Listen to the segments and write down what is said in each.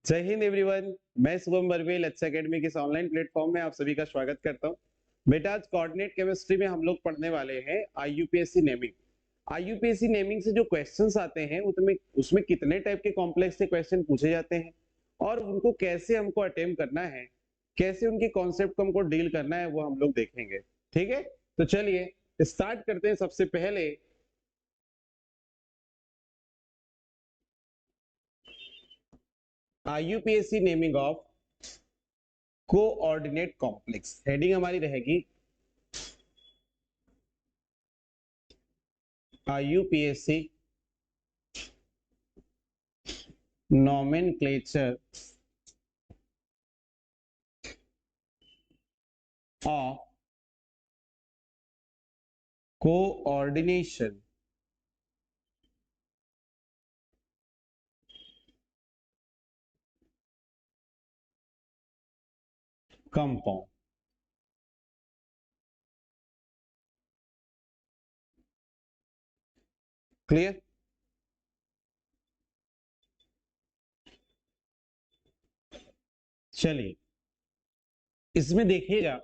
जय हिंद एवरीवन। मैं Shubham बरवेल H academy के इस ऑनलाइन प्लेटफॉर्म में आप सभी का स्वागत करता हूं। बेटा आज कोऑर्डिनेट केमिस्ट्री में हम लोग पढ़ने वाले हैं आईयूपीएससी नेमिंग। आईयूपीएससी नेमिंग से जो क्वेश्चंस आते हैं उसमें कितने टाइप के कॉम्प्लेक्स के क्वेश्चन पूछे जाते हैं और उनको कैसे हमको अटेम्प्ट करना है, कैसे उनके कॉन्सेप्ट को हमको डील करना है, वो हम लोग देखेंगे। ठीक है, तो चलिए स्टार्ट करते हैं। सबसे पहले आईयूपीएससी naming of coordinate complex. Heading हमारी रहेगी आईयूपीएससी nomenclature of coordination compound. Clear? चलिए इसमें देखिएगा,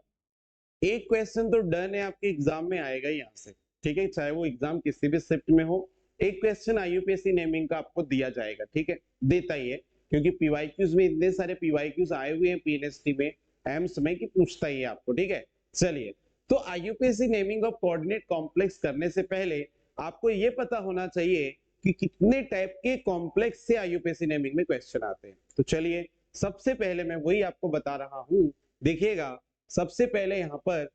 एक क्वेश्चन तो डन है, आपके एग्जाम में आएगा ही यहाँ से। ठीक है, चाहे वो एग्जाम किसी भी शिफ्ट में हो, एक क्वेश्चन आईयूपीएससी नेमिंग का आपको दिया जाएगा। ठीक है, देता ही है, क्योंकि पीवाईक्यूज में इतने सारे पीवाईक्यूज आए हुए हैं पीएनएसटी में, एम्स में, कि पूछता ही है आपको। ठीक है, चलिए तो आईयूपीएससी नेमिंग ऑफ कोऑर्डिनेट कॉम्प्लेक्स करने से पहले आपको ये पता होना चाहिए कि कितने टाइप के कॉम्प्लेक्स से आईयूपीएससी नेमिंग में क्वेश्चन आते हैं। तो चलिए सबसे पहले मैं वही आपको बता रहा हूं। देखिएगा, सबसे पहले यहाँ पर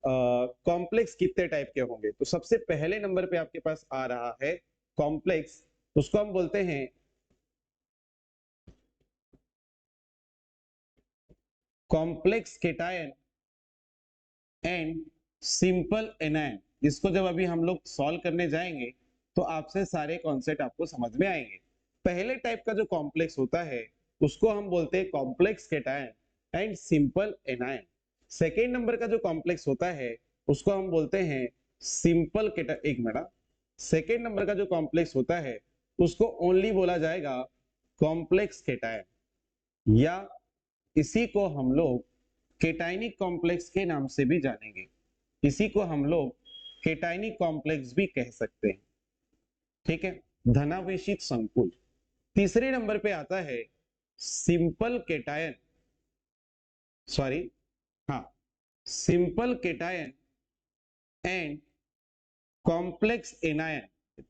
कॉम्प्लेक्स कितने टाइप के होंगे, तो सबसे पहले नंबर पे आपके पास आ रहा है कॉम्प्लेक्स, उसको हम बोलते हैं complex cation and simple anion. जिसको जब अभी हम लोग सॉल्व करने जाएंगे तो आपसे सारे कॉन्सेप्ट आपको समझ में आएंगे। पहले टाइप का जो कॉम्प्लेक्स होता है उसको हम बोलते हैं complex cation and simple anion. Second number का जो कॉम्प्लेक्स होता है उसको हम बोलते हैं सिंपल केटायन। एक मिनट, सेकेंड नंबर का जो कॉम्प्लेक्स होता है उसको ओनली बोला जाएगा कॉम्प्लेक्स केटायन, या इसी को हम लोग केटाइनिक कॉम्प्लेक्स के नाम से भी जानेंगे। इसी को हम लोग केटाइनिक कॉम्प्लेक्स भी कह सकते हैं। ठीक है, धनावेशित संकुल। तीसरे नंबर पे आता है सिंपल केटायन, सॉरी, हाँ, simple cation and complex anion.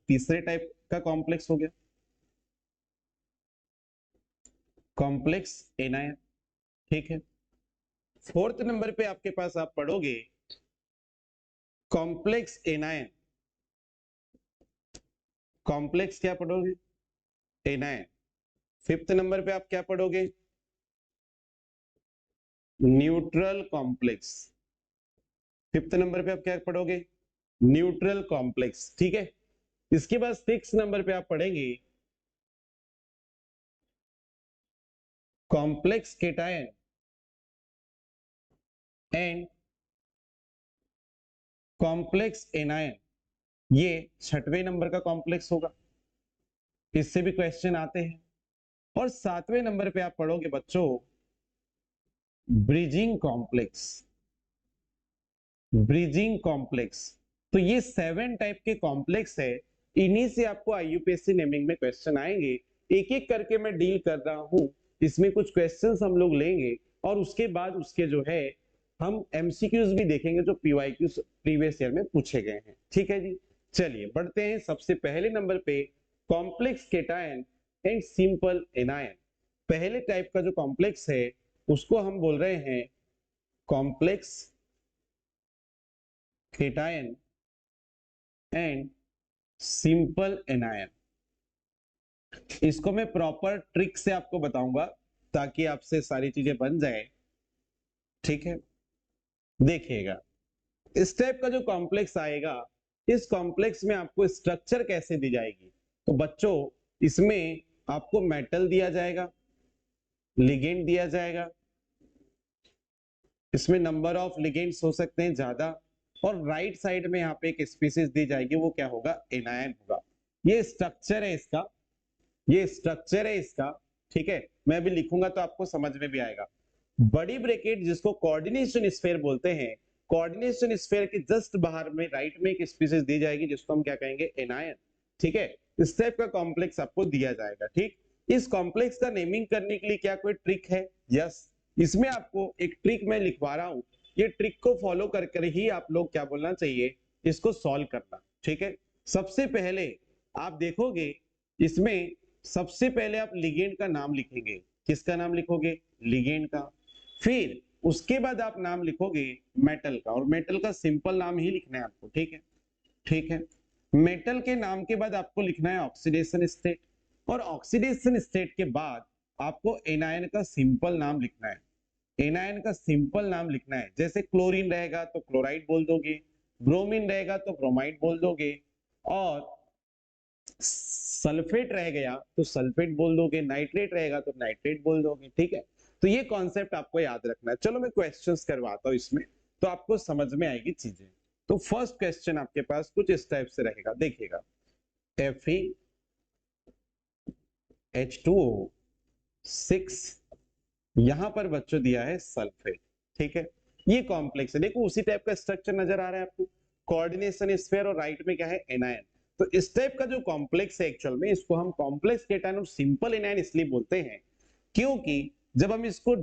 तीसरे टाइप का कॉम्प्लेक्स हो गया कॉम्प्लेक्स एनायन। ठीक है, फोर्थ नंबर पे आपके पास आप पढ़ोगे कॉम्प्लेक्स एनायन। कॉम्प्लेक्स क्या पढ़ोगे? एनायन। फिफ्थ नंबर पे आप क्या पढ़ोगे? Neutral complex. फिफ्थ नंबर पे आप क्या पढ़ोगे? Neutral complex. ठीक है, इसके बाद सिक्स नंबर पे आप पढ़ेंगे complex cation and complex anion. ये छठवें नंबर का कॉम्प्लेक्स होगा, इससे भी क्वेश्चन आते हैं। और सातवें नंबर पे आप पढ़ोगे बच्चों ब्रिजिंग कॉम्प्लेक्स। Bridging complex. तो ये 7 टाइप के कॉम्प्लेक्स है, इन्हीं से आपको आईयूपीएससी नेमिंग में क्वेश्चन आएंगे। एक एक करके मैं डील कर रहा हूं, इसमें कुछ क्वेश्चंस हम लोग लेंगे और उसके बाद उसके जो है हम एमसीक्यूज भी देखेंगे जो पीवाईक्यूज प्रीवियस ईयर में पूछे गए हैं। ठीक है जी, चलिए बढ़ते हैं। सबसे पहले नंबर पे complex cation and simple anion. पहले टाइप का जो कॉम्प्लेक्स है उसको हम बोल रहे हैं complex cation and simple anion. इसको मैं प्रॉपर ट्रिक से आपको बताऊंगा ताकि आपसे सारी चीजें बन जाए। ठीक है, देखिएगा इस टाइप का जो कॉम्प्लेक्स आएगा, इस कॉम्प्लेक्स में आपको स्ट्रक्चर कैसे दी जाएगी, तो बच्चों इसमें आपको मेटल दिया जाएगा, लिगेंड दिया जाएगा, इसमें नंबर ऑफ लिगेंड्स हो सकते हैं ज्यादा, और राइट साइड में यहाँ पे एक स्पीसीज दी जाएगी, वो क्या होगा? एनायन होगा। ये स्ट्रक्चर है इसका, ये स्ट्रक्चर है इसका। ठीक है, मैं अभी लिखूंगा तो आपको समझ में भी आएगा। बड़ी ब्रैकेट जिसको कोऑर्डिनेशन स्फीयर बोलते हैं, कोऑर्डिनेशन स्फीयर के जस्ट बाहर में राइट में एक स्पीसीज दी जाएगी जिसको हम क्या कहेंगे, एनायन। ठीक है, इस टाइप का कॉम्प्लेक्स आपको दिया जाएगा। ठीक, इस कॉम्प्लेक्स का नेमिंग करने के लिए क्या कोई ट्रिक है? यस, इसमें आपको एक ट्रिक मैं लिखवा रहा हूं, ये ट्रिक को फॉलो कर ही आप लोग क्या बोलना चाहिए, इसको सॉल्व करना। ठीक है, सबसे पहले आप देखोगे इसमें सबसे पहले आप लिगेंड का नाम लिखेंगे। किसका नाम लिखोगे? लिगेंड का। फिर उसके बाद आप नाम लिखोगे मेटल का, और मेटल का सिंपल नाम ही लिखना है आपको। ठीक है, ठीक है, मेटल के नाम के बाद आपको लिखना है ऑक्सीडेशन स्टेट, और ऑक्सीडेशन स्टेट के बाद आपको एनायन का सिंपल नाम लिखना है। एनायन का सिंपल नाम लिखना है, जैसे क्लोरीन रहेगा तो क्लोराइड बोल दोगे, ब्रोमीन रहेगा तो ब्रोमाइड बोल दोगे, और सल्फेट रह गया तो सल्फेट बोल दोगे, नाइट्रेट रहेगा तो नाइट्रेट बोल दोगे। ठीक है, तो ये कॉन्सेप्ट आपको याद रखना है। चलो मैं क्वेश्चंस करवाता हूं इसमें, तो आपको समझ में आएगी चीजें। तो फर्स्ट क्वेश्चन आपके पास कुछ इस टाइप से रहेगा, देखिएगा। Fe H2O 6, यहां पर बच्चों दिया है सल्फेट। ठीक है, ये कॉम्प्लेक्स है, देखो उसी टाइप का स्ट्रक्चर नजर आ रहा है आपको, कोऑर्डिनेशन स्फीयर और राइट में क्या है, एनायन। तो इस टाइप का जो कॉम्प्लेक्स है एक्चुअल में इसको हम कॉम्प्लेक्स केटायन और सिंपल एनायन इसलिए बोलते हैं क्योंकि जब हम इसको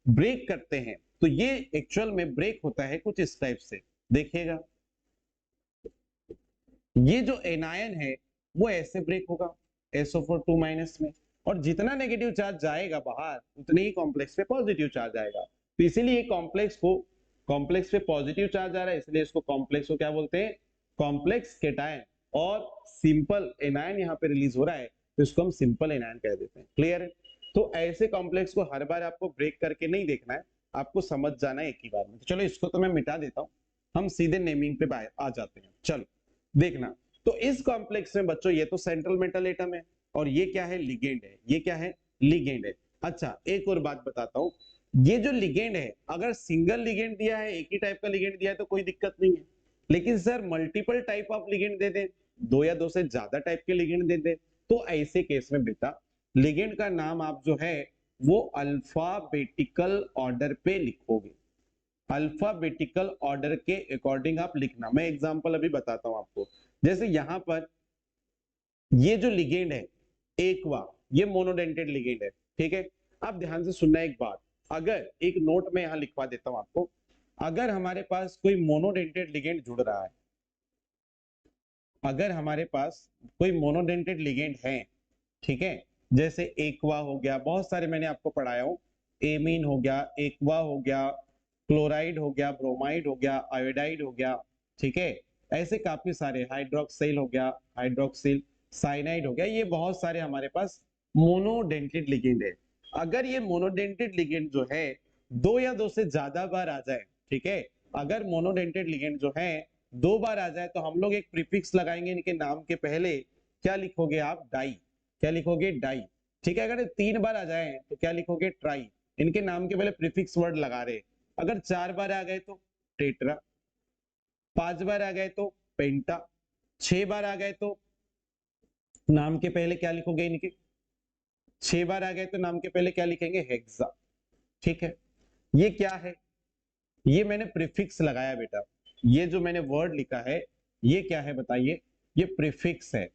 ब्रेक करते हैं तो ये एक्चुअल में ब्रेक होता है कुछ इस टाइप से। देखिएगा, ये जो एनायन है वो ऐसे ब्रेक होगा SO4 2- में, और जितना नेगेटिव चार्ज जाएगा बाहर उतने ही कॉम्प्लेक्स पे पॉजिटिव चार्ज आएगा। तो इसीलिए कॉम्प्लेक्स पे पॉजिटिव चार्ज आ रहा है, इसलिए इसको कॉम्प्लेक्स को क्या बोलते हैं, कॉम्प्लेक्स केटायन। और सिंपल एनायन यहाँ पे रिलीज हो रहा है तो इसको हम सिंपल एनायन कह देते हैं। क्लियर है? तो ऐसे कॉम्प्लेक्स को हर बार आपको ब्रेक करके नहीं देखना है, आपको समझ जाना है एक ही बार में। तो चलो इसको तो मैं मिटा देता हूँ, हम सीधे नेमिंग पे आ जाते हैं। चलो देखना, तो इस कॉम्प्लेक्स में बच्चों ये तो सेंट्रल मेटल एटम है, और ये क्या है, लिगेंड है। ये क्या है, लिगेंड है। अच्छा, एक और बात बताता हूं, ये जो लिगेंड है अगर सिंगल लिगेंड दिया है, एक ही टाइप का लिगेंड दिया है तो कोई दिक्कत नहीं है, लेकिन sir multiple type of ligand दे दे, दो या दो से ज्यादा टाइप के लिगेंड दे दे, तो ऐसे केस में बेटा लिगेंड का नाम आप जो है वो अल्फाबेटिकल ऑर्डर पे लिखोगे। अल्फाबेटिकल ऑर्डर के अकॉर्डिंग आप लिखना। मैं एग्जांपल अभी बताता हूं आपको, जैसे यहां पर ये जो लिगेंड है एक्वा, ये मोनोडेंटेड लिगेंड है। ठीक है, आप ध्यान से सुनना एक बात, अगर एक नोट में यहां लिखवा देता हूं आपको, अगर हमारे पास कोई मोनोडेंटेड लिगेंड जुड़ रहा है, अगर हमारे पास कोई मोनोडेंटेड लिगेंड है, ठीक है, जैसे एक्वा हो गया, बहुत सारे मैंने आपको पढ़ाया हूं, एमीन हो गया, एक्वा हो गया, क्लोराइड हो गया, ब्रोमाइड हो गया, आयोडाइड हो गया। ठीक है, ऐसे काफी सारे, हाइड्रोक्सिल हो गया, हाइड्रोक्सिल साइनाइड हो गया, ये बहुत सारे हमारे पास मोनोडेंटेड लिगेंड है। अगर ये मोनोडेंटेड लिगेंड जो है दो या दो से ज्यादा बार आ जाए, ठीक है, अगर मोनोडेंटेड लिगेंड जो है दो बार आ जाए तो हम लोग एक प्रीफिक्स लगाएंगे इनके नाम के पहले। क्या लिखोगे आप, डाई। क्या लिखोगे, डाई। ठीक है, अगर तीन बार आ जाए तो क्या लिखोगे, ट्राई। इनके नाम के पहले प्रीफिक्स वर्ड लगा रहे। अगर चार बार आ गए तो टेट्रा, पांच बार आ गए तो पेंटा, छह बार आ गए तो नाम के पहले क्या लिखोगे इनके, छह बार आ गए तो नाम के पहले क्या लिखेंगे, हेक्सा। ठीक है, ये क्या है, ये मैंने प्रीफिक्स लगाया बेटा, ये जो मैंने वर्ड लिखा है ये क्या है बताइए, ये प्रीफिक्स है।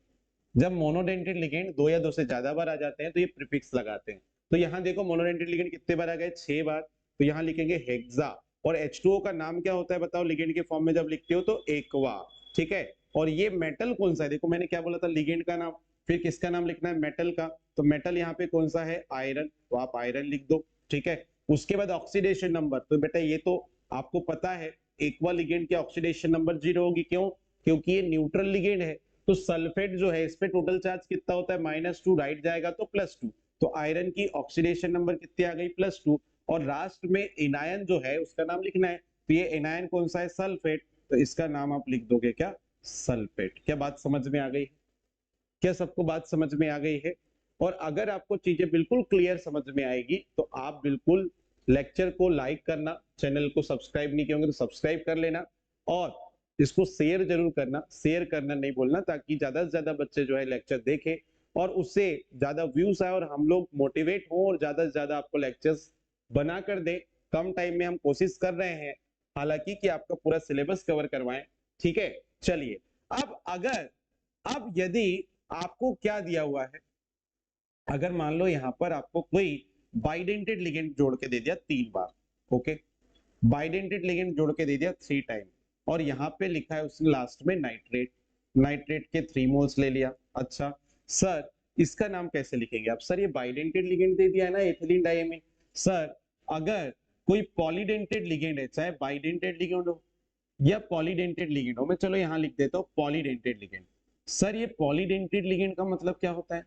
जब मोनोडेंटेड लिगेंड दो या दो से ज्यादा बार आ जाते हैं तो ये प्रीफिक्स लगाते हैं। तो यहाँ देखो मोनोडेंटेड लिगेंड कितने बार आ गए, 6 बार, तो यहाँ लिखेंगे हेक्सा। और H2O का नाम क्या होता है बताओ, लिगेंड के फॉर्म में जब लिखते हो तो एक्वा। ठीक है, और ये मेटल कौन सा है, देखो मैंने क्या बोला था, लिगेंड का नाम, फिर किसका नाम लिखना है, मेटल का। तो मेटल यहाँ पे कौन सा है, आयरन, तो आप आयरन लिख दो। ठीक है, उसके बाद ऑक्सीडेशन नंबर, तो बेटा ये तो आपको पता है एक्वा लिगेंड की ऑक्सीडेशन नंबर 0 होगी, क्यों, क्योंकि ये न्यूट्रल लिगेंड है। तो सल्फेट जो है इस पे टोटल चार्ज कितना होता है, -2, राइट जाएगा तो +2। तो आयरन की ऑक्सीडेशन नंबर कितनी आ गई, +2। और लास्ट में एनायन जो है उसका नाम लिखना है, तो ये एनायन कौन सा है, सल्फेट, तो इसका नाम आप लिख दोगे क्या, सल्फेट। क्या बात समझ में आ गई, क्या सबको बात समझ में आ गई है? और अगर आपको चीजें बिल्कुल क्लियर समझ में आएगी तो आप बिल्कुल लेक्चर को लाइक करना, चैनल को सब्सक्राइब नहीं किए होंगे तो सब्सक्राइब कर लेना, और इसको शेयर जरूर करना, शेयर करना नहीं बोलना, ताकि ज्यादा से ज्यादा बच्चे जो है लेक्चर देखें और उससे ज्यादा व्यूज आए और हम लोग मोटिवेट हो और ज्यादा से ज्यादा आपको लेक्चर्स बना कर दे। कम टाइम में हम कोशिश कर रहे हैं हालांकि कि आपका पूरा सिलेबस कवर करवाएं। ठीक है, चलिए अब यदि आपको क्या दिया हुआ है, अगर मान लो यहां पर आपको कोई बाइडेंटेड लिगेंड जोड़ के दे दिया 3 बार, ओके, बाइडेंटेड लिगेंड जोड़ के दे दिया 3 टाइम, और यहाँ पे लिखा है उसने लास्ट में नाइट्रेट, नाइट्रेट के 3 मोल्स ले लिया। अच्छा सर इसका नाम कैसे लिखेंगे आप? सर ये बाइडेंटेड लिगेंड दे दिया है ना एथिलीन डाइमीन। सर अगर कोई पॉलीडेंटेड लिगेंड है, चाहे बाइडेंटेड लिगेंड हो या पॉलीडेंटेड लिगेंड हो, मैं चलो यहां लिख देता हूं पॉलीडेंटेड लिगेंड। सर ये पॉलीडेंटेड लिगेंड का मतलब क्या होता है?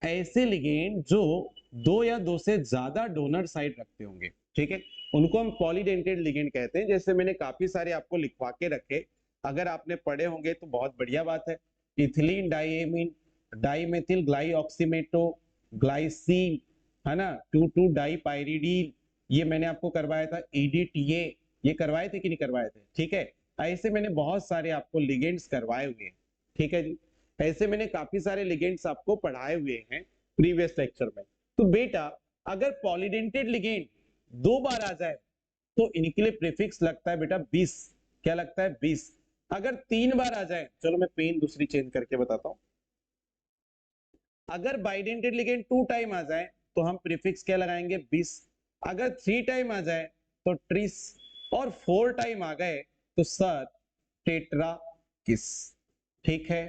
ऐसे लिगेंड जो 2 या 2 से ज्यादा डोनर साइट रखते होंगे, ठीक है, उनको हम पॉलीडेंटेड लिगेंड कहते हैं। जैसे मैंने काफी सारे आपको लिखवा के रखे, अगर आपने पढ़े होंगे तो बहुत बढ़िया बात है। इथिलीन डाइएमीन, डाइमेथिल ग्लाइऑक्सीमेटो, ग्लाइसिन, है ना, 2,2 डाइपाइरिडीन, ये मैंने आपको करवाया था। EDTA ये करवाए थे कि नहीं करवाए थे? ठीक है, ऐसे मैंने बहुत सारे आपको लिगेंड्स करवाए हुए हैं। ठीक है जी, ऐसे मैंने काफी सारे लिगेंड्स आपको पढ़ाए हुए हैं प्रीवियस लेक्चर में। तो बेटा अगर पॉलीडेंटेड लिगेंड 2 बार आ जाए तो इनके लिए प्रीफिक्स लगता है बेटा 20। क्या लगता है? 20। अगर 3 बार आ जाए, चलो मैं पेन दूसरी चेंज करके बताता हूं, अगर बाइडेंटेड लिगेंड 2 टाइम आ जाए तो हम प्रीफिक्स क्या लगाएंगे? 20। अगर 3 टाइम आ जाए तो ट्रिस, और 4 टाइम आ गए तो सर टेट्रा किस। ठीक है,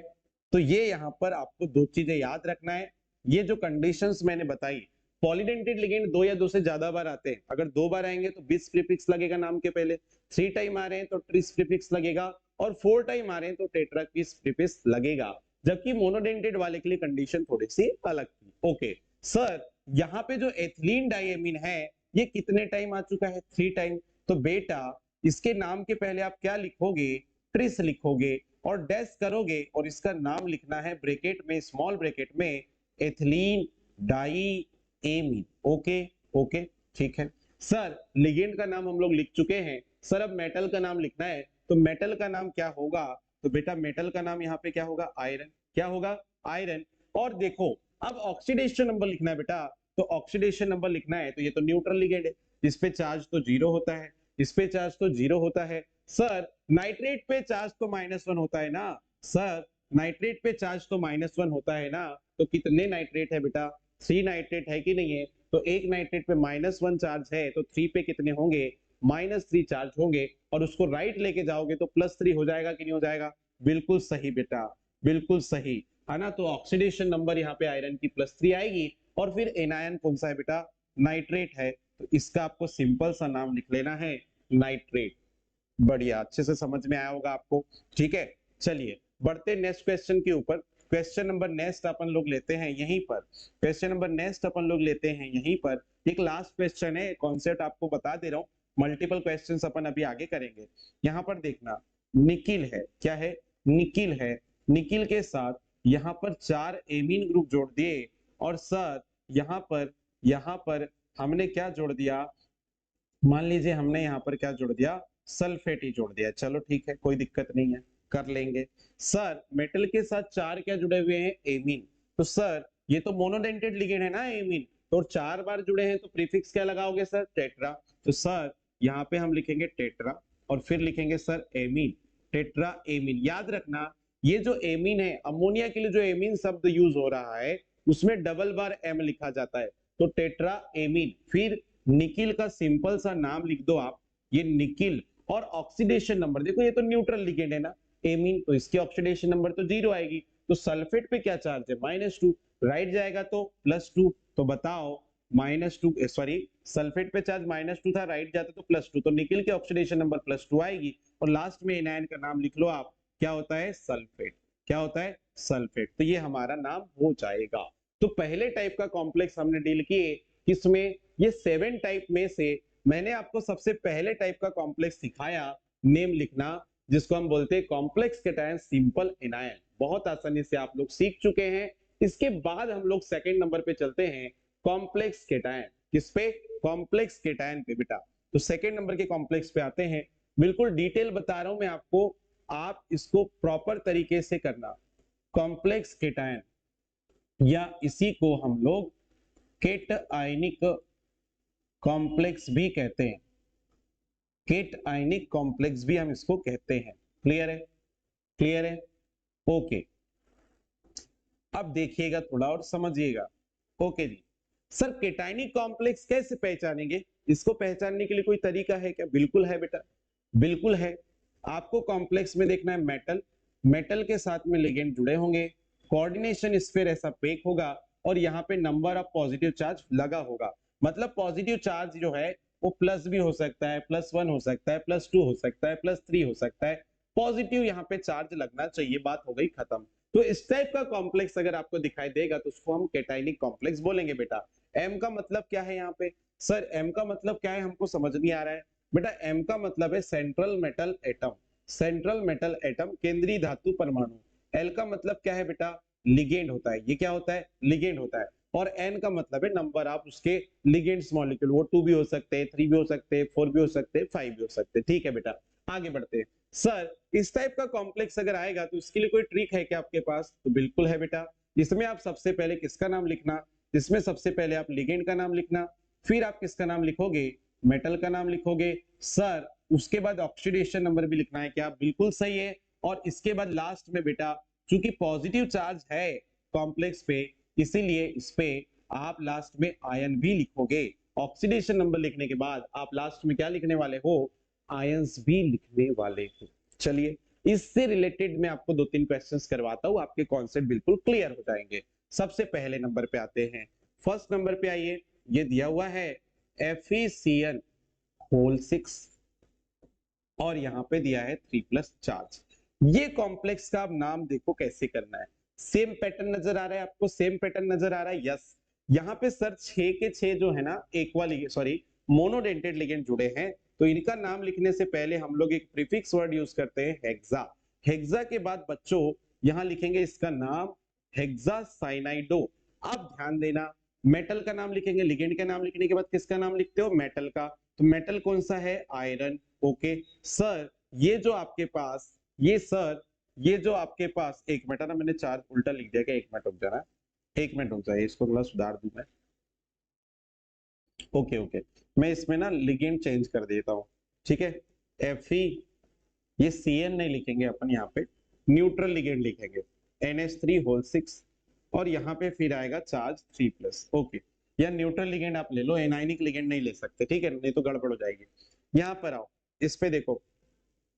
तो ये यहां पर आपको 2 चीजें याद रखना है। ये जो कंडीशंस मैंने बताई, पॉलीडेंटेड लिगेंड 2 या 2 से ज्यादा बार आते हैं, अगर 2 बार आएंगे तो 20 प्रीफिक्स लगेगा नाम के पहले, 3 टाइम आ रहे हैं तो ट्रिस प्रीफिक्स लगेगा, और 4 टाइम आ रहे हैं तो टेट्रा किस प्रीफिक्स लगेगा। जबकि मोनोडेंटेड वाले के लिए कंडीशन थोड़ी सी अलग थी। ओके सर, यहाँ पे जो एथिलीन डाइएमीन है ये कितने टाइम आ चुका है? 3 टाइम। तो बेटा इसके नाम के पहले आप क्या लिखोगे? ट्रिस लिखोगे और डैश करोगे और इसका नाम लिखना है ब्रैकेट में, स्मॉल ब्रैकेट में, एथिलीन डाइएमीन। ओके ओके ठीक है सर, लिगेंड का नाम हम लोग लिख चुके हैं। सर अब मेटल का नाम लिखना है, तो मेटल का नाम क्या होगा? तो बेटा मेटल का नाम यहाँ पे क्या होगा? आयरन। क्या होगा? आयरन। और देखो अब ऑक्सीडेशन नंबर लिखना है बेटा, तो ऑक्सीडेशन नंबर लिखना है तो ये तो न्यूट्रल लिगेंड है, इस पे चार्ज तो 0 होता है, इस पे चार्ज तो 0 होता है। सर नाइट्रेट पे चार्ज तो -1 होता है ना? सर नाइट्रेट पे चार्ज तो -1 होता है ना? तो कितने नाइट्रेट है बेटा? 3 नाइट्रेट है कि नहीं है? तो एक नाइट्रेट पे -1 चार्ज है तो 3 पे कितने होंगे? -3 चार्ज होंगे, और उसको राइट लेके जाओगे तो +3 हो जाएगा कि नहीं हो जाएगा? बिल्कुल सही बेटा, बिल्कुल सही, है ना। तो ऑक्सीडेशन नंबर यहाँ पे आयरन की +3 आएगी, और फिर एनायन कौन सा है बेटा? नाइट्रेट है, तो इसका आपको सिंपल सा नाम लिख लेना है नाइट्रेट। बढ़िया, अच्छे से समझ में आया होगा आपको। ठीक है, चलिए बढ़ते नेक्स्ट क्वेश्चन के ऊपर। क्वेश्चन नंबर नेक्स्ट अपन लोग लेते हैं यहीं पर, क्वेश्चन नंबर नेक्स्ट अपन लोग लेते हैं यहीं पर। एक लास्ट क्वेश्चन है, कॉन्सेप्ट आपको बता दे रहा हूँ, मल्टीपल क्वेश्चंस अपन अभी आगे करेंगे। यहाँ पर देखना, निकिल है, क्या है? निकिल है। निकिल के साथ यहाँ पर 4 एमीन ग्रुप जोड़ दिए, और सर यहाँ पर हमने क्या जोड़ दिया? मान लीजिए हमने यहाँ पर क्या जोड़ दिया? सल्फेट ही जोड़ दिया। चलो ठीक है, कोई दिक्कत नहीं है, कर लेंगे। सर मेटल के साथ 4 क्या जुड़े हुए हैं? एमीन। तो सर ये तो मोनोडेंटेड लिगेंड है ना एमीन, तो 4 बार जुड़े हैं तो प्रीफिक्स क्या लगाओगे सर? टेट्रा। तो सर यहाँ पे हम लिखेंगे टेट्रा, और फिर लिखेंगे सर एमीन, टेट्रा एमीन। याद रखना ये जो एमीन है, अमोनिया के लिए जो एमीन शब्द यूज हो रहा है उसमें डबल बार एम लिखा जाता है, तो टेट्रा एमीन। फिर निकिल का सिंपल सा नाम लिख दो आप, ये निकिल, और ऑक्सीडेशन नंबर देखो, ये तो न्यूट्रल लिगेंड है ना एमीन, तो इसकी ऑक्सीडेशन नंबर तो 0 आएगी। तो सल्फेट पे क्या चार्ज है? -2, राइट जाएगा तो +2। तो बताओ -2, सॉरी सल्फेट पे चार्ज -2 था, राइट जाता तो +2, तो निकिल की ऑक्सीडेशन नंबर +2 आएगी, और लास्ट में एनायन का नाम लिख लो आप, क्या होता है? सल्फेट। क्या होता है? सल्फेट। तो ये हमारा नाम हो जाएगा। तो पहले टाइप का कॉम्प्लेक्स हमने डील किए, किसमें? ये 7 टाइप में से मैंने आपको सबसे पहले टाइप का कॉम्प्लेक्स सिखाया, नेम लिखना, जिसको हम बोलते हैं कॉम्प्लेक्स केटायन सिंपल एनायन। बहुत आसानी से आप लोग सीख चुके हैं। इसके बाद हम लोग सेकंड नंबर पे चलते हैं, कॉम्प्लेक्स केटायन। किस पे? कॉम्प्लेक्स केटायन पे बेटा। तो सेकंड नंबर के कॉम्प्लेक्स पे आते हैं, बिल्कुल डिटेल बता रहा हूं मैं आपको, आप इसको प्रॉपर तरीके से करना। कॉम्प्लेक्स केटायन, या इसी को हम लोग केट आयनिक कॉम्प्लेक्स भी कहते हैं। केट आयनिक कॉम्प्लेक्स भी हम इसको कहते हैं। क्लियर है? क्लियर है? ओके। अब देखिएगा थोड़ा और समझिएगा। ओके जी। सर केटायनिक कॉम्प्लेक्स कैसे पहचानेंगे? इसको पहचानने के लिए कोई तरीका है क्या? बिल्कुल है बेटा, बिल्कुल है। आपको कॉम्प्लेक्स में देखना है मेटल, मेटल के साथ में लिगेंड जुड़े होंगे, कोऑर्डिनेशन स्फीयर ऐसा पेक होगा और यहाँ पे नंबर ऑफ पॉजिटिव चार्ज लगा होगा। मतलब पॉजिटिव चार्ज जो है वो प्लस भी हो सकता है, +1 हो सकता है, +2 हो सकता है, +3 हो सकता है। पॉजिटिव यहाँ पे चार्ज लगना चाहिए, बात हो गई खत्म। तो इस टाइप का कॉम्प्लेक्स अगर आपको दिखाई देगा तो उसको हम केटायनिक कॉम्प्लेक्स बोलेंगे बेटा। एम का मतलब क्या है यहाँ पे? सर एम का मतलब क्या है हमको समझ नहीं आ रहा है बेटा। एम का मतलब है central metal atom, central metal atom, केंद्रीय धातु परमाणु। एल का मतलब क्या है बेटा? लिगेंड होता है। ये क्या होता है? लिगेंड होता है। और एन का मतलब है नंबर ऑफ उसके लिगेंड्स मॉलिक्यूल। वो 2 भी हो सकते हैं, 3 भी हो सकते हैं, 4 भी हो सकते हैं, 5 भी हो सकते हैं। ठीक है बेटा, आगे बढ़ते हैं। सर इस टाइप का कॉम्प्लेक्स अगर आएगा तो इसके लिए कोई ट्रिक है क्या आपके पास? तो बिल्कुल है बेटा। इसमें आप सबसे पहले किसका नाम लिखना? इसमें सबसे पहले आप लिगेंड का नाम लिखना, फिर आप किसका नाम लिखोगे? मेटल का नाम लिखोगे। सर उसके बाद ऑक्सीडेशन नंबर भी लिखना है क्या? बिल्कुल सही है। और इसके बाद लास्ट में बेटा, क्योंकि पॉजिटिव चार्ज है कॉम्प्लेक्स पे, इसीलिए इस पे आप लास्ट में आयन भी लिखोगे। ऑक्सीडेशन नंबर लिखने के बाद आप लास्ट में क्या लिखने वाले हो? आयंस भी लिखने वाले हो। चलिए इससे रिलेटेड मैं आपको 2-3 क्वेश्चंस करवाता हूं, आपके कॉन्सेप्ट बिल्कुल क्लियर हो जाएंगे। सबसे पहले नंबर पे आते हैं। फर्स्ट नंबर पे आइए। ये दिया हुआ है FeCN होल 6 और यहाँ पे दिया है 3+ चार्ज। ये कॉम्प्लेक्स का आप नाम देखो कैसे करना है। सेम पैटर्न नजर आ रहा है आपको? सेम पैटर्न नजर आ रहा है? यस। यहाँ पे सर 6 के 6 जो है ना aqua ligand, sorry monodentate ligand जुड़े हैं, तो इनका नाम लिखने से पहले हम लोग एक प्रीफिक्स वर्ड यूज करते हैं हेक्सा। हेक्सा के बाद बच्चों यहाँ लिखेंगे इसका नाम हेक्सासाइनाइडो। अब ध्यान देना, मेटल का नाम लिखेंगे, लिगेंड का नाम लिखने के बाद किसका नाम लिखते हो? मेटल का। तो मेटल कौन सा है? आयरन। ओके सर, ये जो आपके पास, ये सर ये जो आपके पास, एक मिनट ना, मैंने चार्ज उल्टा लिख दिया क्या? एक मिनट रुक जाना, एक मिनट रुक जाइए, इसको थोड़ा सुधार दूं मैं। ओके ओके, मैं इसमें ना लिगेंड चेंज कर देता हूँ। ठीक है, Fe, ये Cn नहीं लिखेंगे अपन, यहाँ पे न्यूट्रल लिगेंड लिखेंगे, NH3 होल 6 और यहाँ पे फिर आएगा चार्ज 3+। ओके, या न्यूट्रल लिगेंड आप ले लो, एनाइनिक लिगेंड नहीं ले सकते, ठीक है, नहीं तो गड़बड़ हो जाएगी। यहाँ पर आओ, इस पे देखो,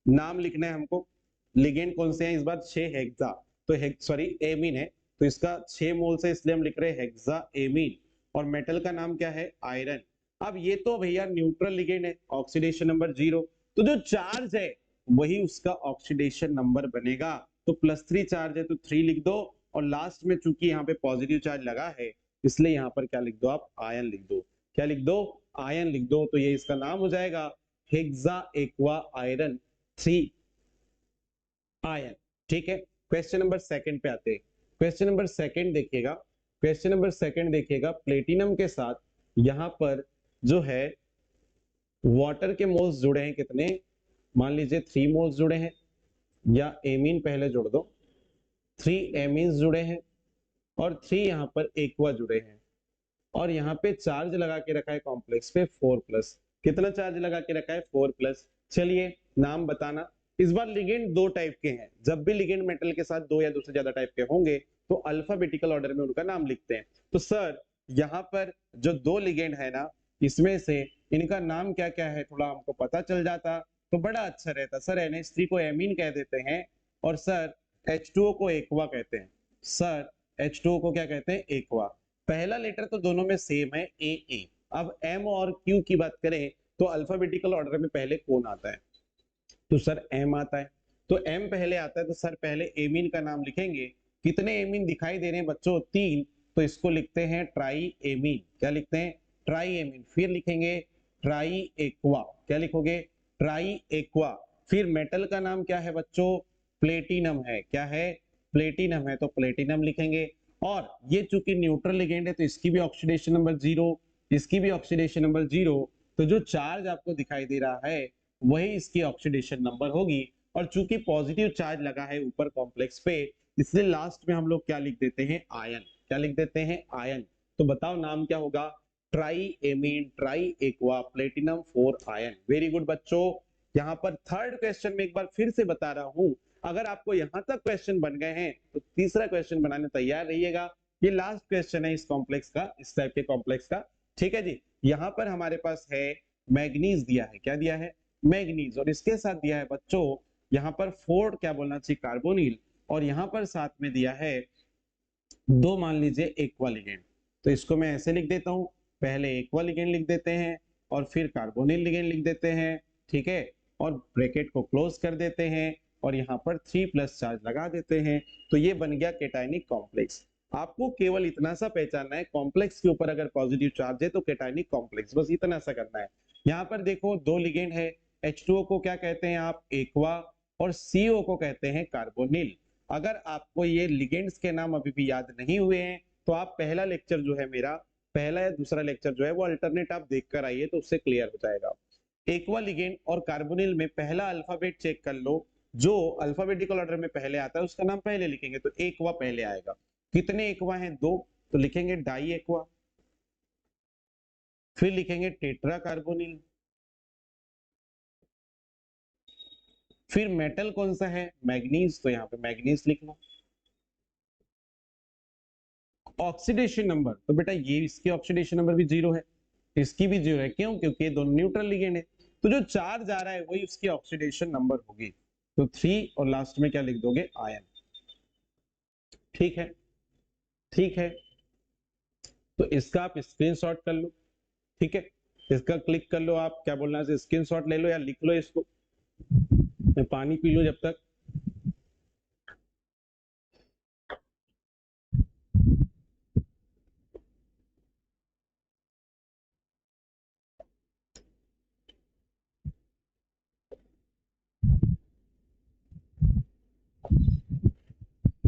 नाम लिखना है हमको। लिगेंड कौन से हैं इस बार? 6 हेक्सा, तो सॉरी एमीन है, तो इसका 6 मोल से, इसलिए हम लिख रहे हैं हेक्सा एमीन। और मेटल का नाम क्या है? आयरन। अब ये तो भैया न्यूट्रल लिगेंड है, ऑक्सीडेशन नंबर 0, तो जो चार्ज है वही उसका ऑक्सीडेशन नंबर बनेगा। तो +3 चार्ज है तो 3 लिख दो, और लास्ट में चूंकि यहाँ पे पॉजिटिव चार्ज लगा है इसलिए यहाँ पर क्या लिख दो आप? आयन लिख दो। क्या लिख दो? आयन लिख दो। तो ये इसका नाम हो जाएगा हेक्सा एक्वा आयरन 3 आयन। ठीक है, क्वेश्चन नंबर सेकंड पे आते हैं। क्वेश्चन नंबर सेकंड देखिएगा, क्वेश्चन नंबर सेकंड देखिएगा, प्लेटिनम के साथ यहां पर जो है वाटर के मोल्स जुड़े हैं कितने? मान लीजिए 3 मोल्स जुड़े हैं, या एमीन पहले जोड़ दो, 3 एमीन्स जुड़े हैं और 3 यहां पर एक्वा जुड़े हैं, और यहाँ पे चार्ज लगा के रखा है कॉम्प्लेक्स पे 4+। कितना चार्ज लगा के रखा है? 4+। चलिए नाम बताना। इस बार लिगेंड 2 टाइप के हैं, जब भी लिगेंड मेटल के साथ 2 या 2 से ज्यादा टाइप के होंगे तो अल्फाबेटिकल ऑर्डर में उनका नाम लिखते हैं। तो सर यहाँ पर जो 2 लिगेंड है ना, इसमें से इनका नाम क्या क्या है थोड़ा हमको पता चल जाता तो बड़ा अच्छा रहता। सर NH3 को एमीन कह देते हैं, और सर H2O को एक्वा कहते हैं। सर H2O को क्या कहते हैं? एक्वा। पहला लेटर तो दोनों में सेम है, ए ए। अब एम और क्यू की बात करें तो अल्फाबेटिकल ऑर्डर में पहले कौन आता है? तो सर एम आता है। तो एम पहले आता है तो सर पहले एमीन का नाम लिखेंगे। कितने एमीन दिखाई दे रहे हैं बच्चों? 3, तो इसको लिखते हैं ट्राई एमीन। क्या लिखते हैं? Try amine. फिर लिखेंगे ट्राई एक्वा। क्या लिखोगे? Try aqua. फिर मेटल का नाम क्या है बच्चों? प्लेटिनम है। क्या है? प्लेटिनम है, तो प्लेटिनम लिखेंगे। और ये चूंकि न्यूट्रल लिगेंड है तो इसकी भी ऑक्सीडेशन नंबर 0, इसकी भी ऑक्सीडेशन नंबर 0, तो जो चार्ज आपको दिखाई दे रहा है वही इसकी ऑक्सीडेशन नंबर होगी। और चूंकि पॉजिटिव चार्ज लगा है ऊपर कॉम्प्लेक्स पे, इसलिए लास्ट में हम लोग क्या लिख देते हैं? आयन। क्या लिख देते हैं, आयन। तो बताओ नाम क्या होगा, try amine try aqua platinum 4 ion. Very good बच्चों। यहाँ पर थर्ड क्वेश्चन में एक बार फिर से बता रहा हूं, अगर आपको यहां तक क्वेश्चन बन गए हैं तो तीसरा क्वेश्चन बनाने तैयार रहिएगा। ये लास्ट क्वेश्चन है इस कॉम्प्लेक्स का, इस टाइप के कॉम्प्लेक्स का। ठीक है जी। यहाँ पर हमारे पास है मैग्नीज दिया है, क्या दिया है, मैग्नीज, और इसके साथ दिया है बच्चों यहाँ पर 4 क्या बोलना चाहिए, कार्बोनिल, और यहाँ पर साथ में दिया है 2 मान लीजिए एक्वा लिगेंड। तो इसको मैं ऐसे लिख देता हूं, पहले एक्वा लिगेंड लिख देते हैं और फिर कार्बोनिल लिगेंड लिख देते हैं। ठीक है, और ब्रैकेट को क्लोज कर देते हैं और यहाँ पर 3+ चार्ज लगा देते हैं। तो ये बन गया केटायनिक कॉम्प्लेक्स। आपको केवल इतना सा पहचानना है, कॉम्प्लेक्स के ऊपर अगर पॉजिटिव चार्ज है तो केटायनिक कॉम्प्लेक्स, बस इतना सा करना है। यहाँ पर देखो 2 लिगेंड है, H2O को क्या कहते हैं आप, एक्वा, और CO को कहते हैं कार्बोनिल। अगर आपको ये लिगेंड्स के नाम अभी भी याद नहीं हुए हैं तो आप पहला लेक्चर जो है मेरा, पहला या दूसरा लेक्चर जो है वो अल्टरनेट आप देख कर आइए तो उससे क्लियर हो जाएगा। एक्वा लिगेंड और कार्बोनिल में पहला अल्फाबेट चेक कर लो, जो अल्फाबेटिकल ऑर्डर में पहले आता है उसका नाम पहले लिखेंगे, तो एक्वा पहले आएगा। कितने एक्वा हैं, 2, तो लिखेंगे डाई एक्वा। फिर लिखेंगे टेट्रा कार्बोनिल। फिर मेटल कौन सा है, मैग्नीज, तो यहाँ पे मैग्नीज लिख लो। ऑक्सीडेशन नंबर, तो बेटा ये इसकी ऑक्सीडेशन नंबर भी 0 है, इसकी भी 0 है, क्यों, क्योंकि ये दोनों न्यूट्रल लिगेंड है। तो जो चार्ज आ रहा है वही उसकी ऑक्सीडेशन नंबर होगी। तो 3 और लास्ट में क्या लिख दोगे, आयन। ठीक है, ठीक है। तो इसका आप स्क्रीनशॉट कर लो। ठीक है, इसका क्लिक कर लो, आप क्या बोलना है, स्क्रीनशॉट ले लो या लिख लो इसको। मैं पानी पी लूं जब तक।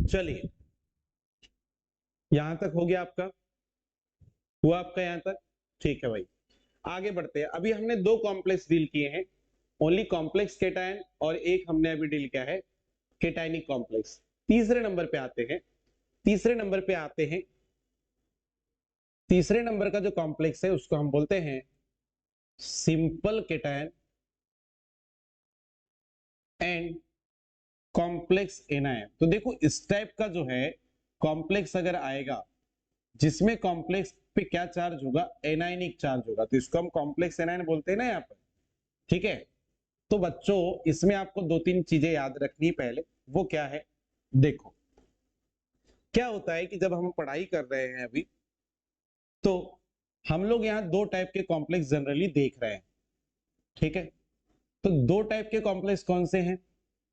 चलिए, यहां तक हो गया आपका, हुआ आपका यहां तक, ठीक है भाई। आगे बढ़ते हैं। अभी हमने 2 कॉम्प्लेक्स डील किए हैं, ओनली कॉम्प्लेक्स केटायन, और एक हमने अभी डील किया है केटायनिक कॉम्प्लेक्स। तीसरे नंबर पे आते हैं, तीसरे नंबर पे आते हैं। तीसरे नंबर का जो कॉम्प्लेक्स है उसको हम बोलते हैं simple cation and complex anion. तो देखो इस टाइप का जो है कॉम्प्लेक्स अगर आएगा जिसमें कॉम्प्लेक्स पे क्या चार्ज होगा, एनायनिक चार्ज होगा, तो इसको हम कॉम्प्लेक्स एनायन बोलते हैं ना यहाँ पर। ठीक है, तो बच्चों इसमें आपको 2-3 चीजें याद रखनी पहले, वो क्या है, देखो क्या होता है कि जब हम पढ़ाई कर रहे हैं अभी, तो हम लोग यहाँ 2 टाइप के कॉम्प्लेक्स जनरली देख रहे हैं। ठीक है, तो 2 टाइप के कॉम्प्लेक्स कौन से हैं,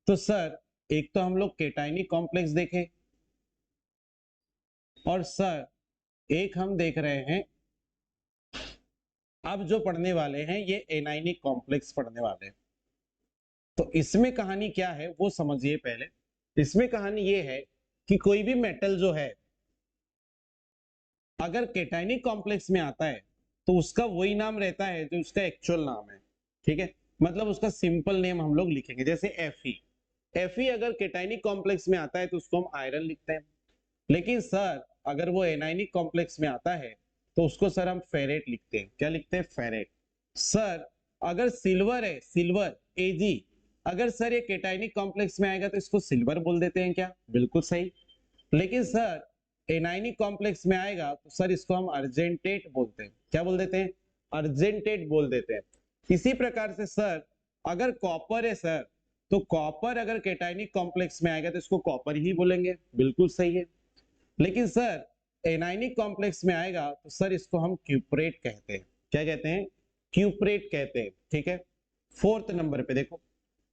तो सर एक तो हम लोग केटायनिक कॉम्प्लेक्स देखे, और सर एक हम देख रहे हैं, अब जो पढ़ने वाले हैं ये एनायनिक कॉम्प्लेक्स पढ़ने वाले हैं। तो इसमें कहानी क्या है वो समझिए पहले। इसमें कहानी ये है कि कोई भी मेटल जो है अगर केटायनिक कॉम्प्लेक्स में आता है तो उसका वही नाम रहता है जो उसका एक्चुअल नाम है। ठीक है, मतलब उसका सिंपल नेम हम लोग लिखेंगे, जैसे Fe अगर केटायनिक कॉम्प्लेक्स में आता है तो उसको हम आयरन लिखते हैं। लेकिन सर अगर वो एनायनिक कॉम्प्लेक्स में आता है तो उसको सर हम फेरेट लिखते हैं। क्या लिखते हैं, फेरेट। सर अगर सिल्वर है, सिल्वर Ag, अगर सर ये केटायनिक कॉम्प्लेक्स में आएगा तो इसको सिल्वर बोल देते हैं क्या, बिल्कुल सही। लेकिन सर एनायनिक कॉम्प्लेक्स में आएगा तो सर इसको हम अर्जेंटेट बोलते हैं। क्या बोल देते हैं, अर्जेंटेट बोल देते हैं। इसी प्रकार से सर अगर कॉपर है सर, तो कॉपर अगर केटायनिक कॉम्प्लेक्स में आएगा तो इसको कॉपर ही बोलेंगे, बिल्कुल सही है। लेकिन सर एनायनिक कॉम्प्लेक्स में आएगा तो सर इसको हम क्यूप्रेट कहते हैं। क्या कहते हैं, क्यूप्रेट कहते हैं। ठीक है, 4th नंबर पे देखो,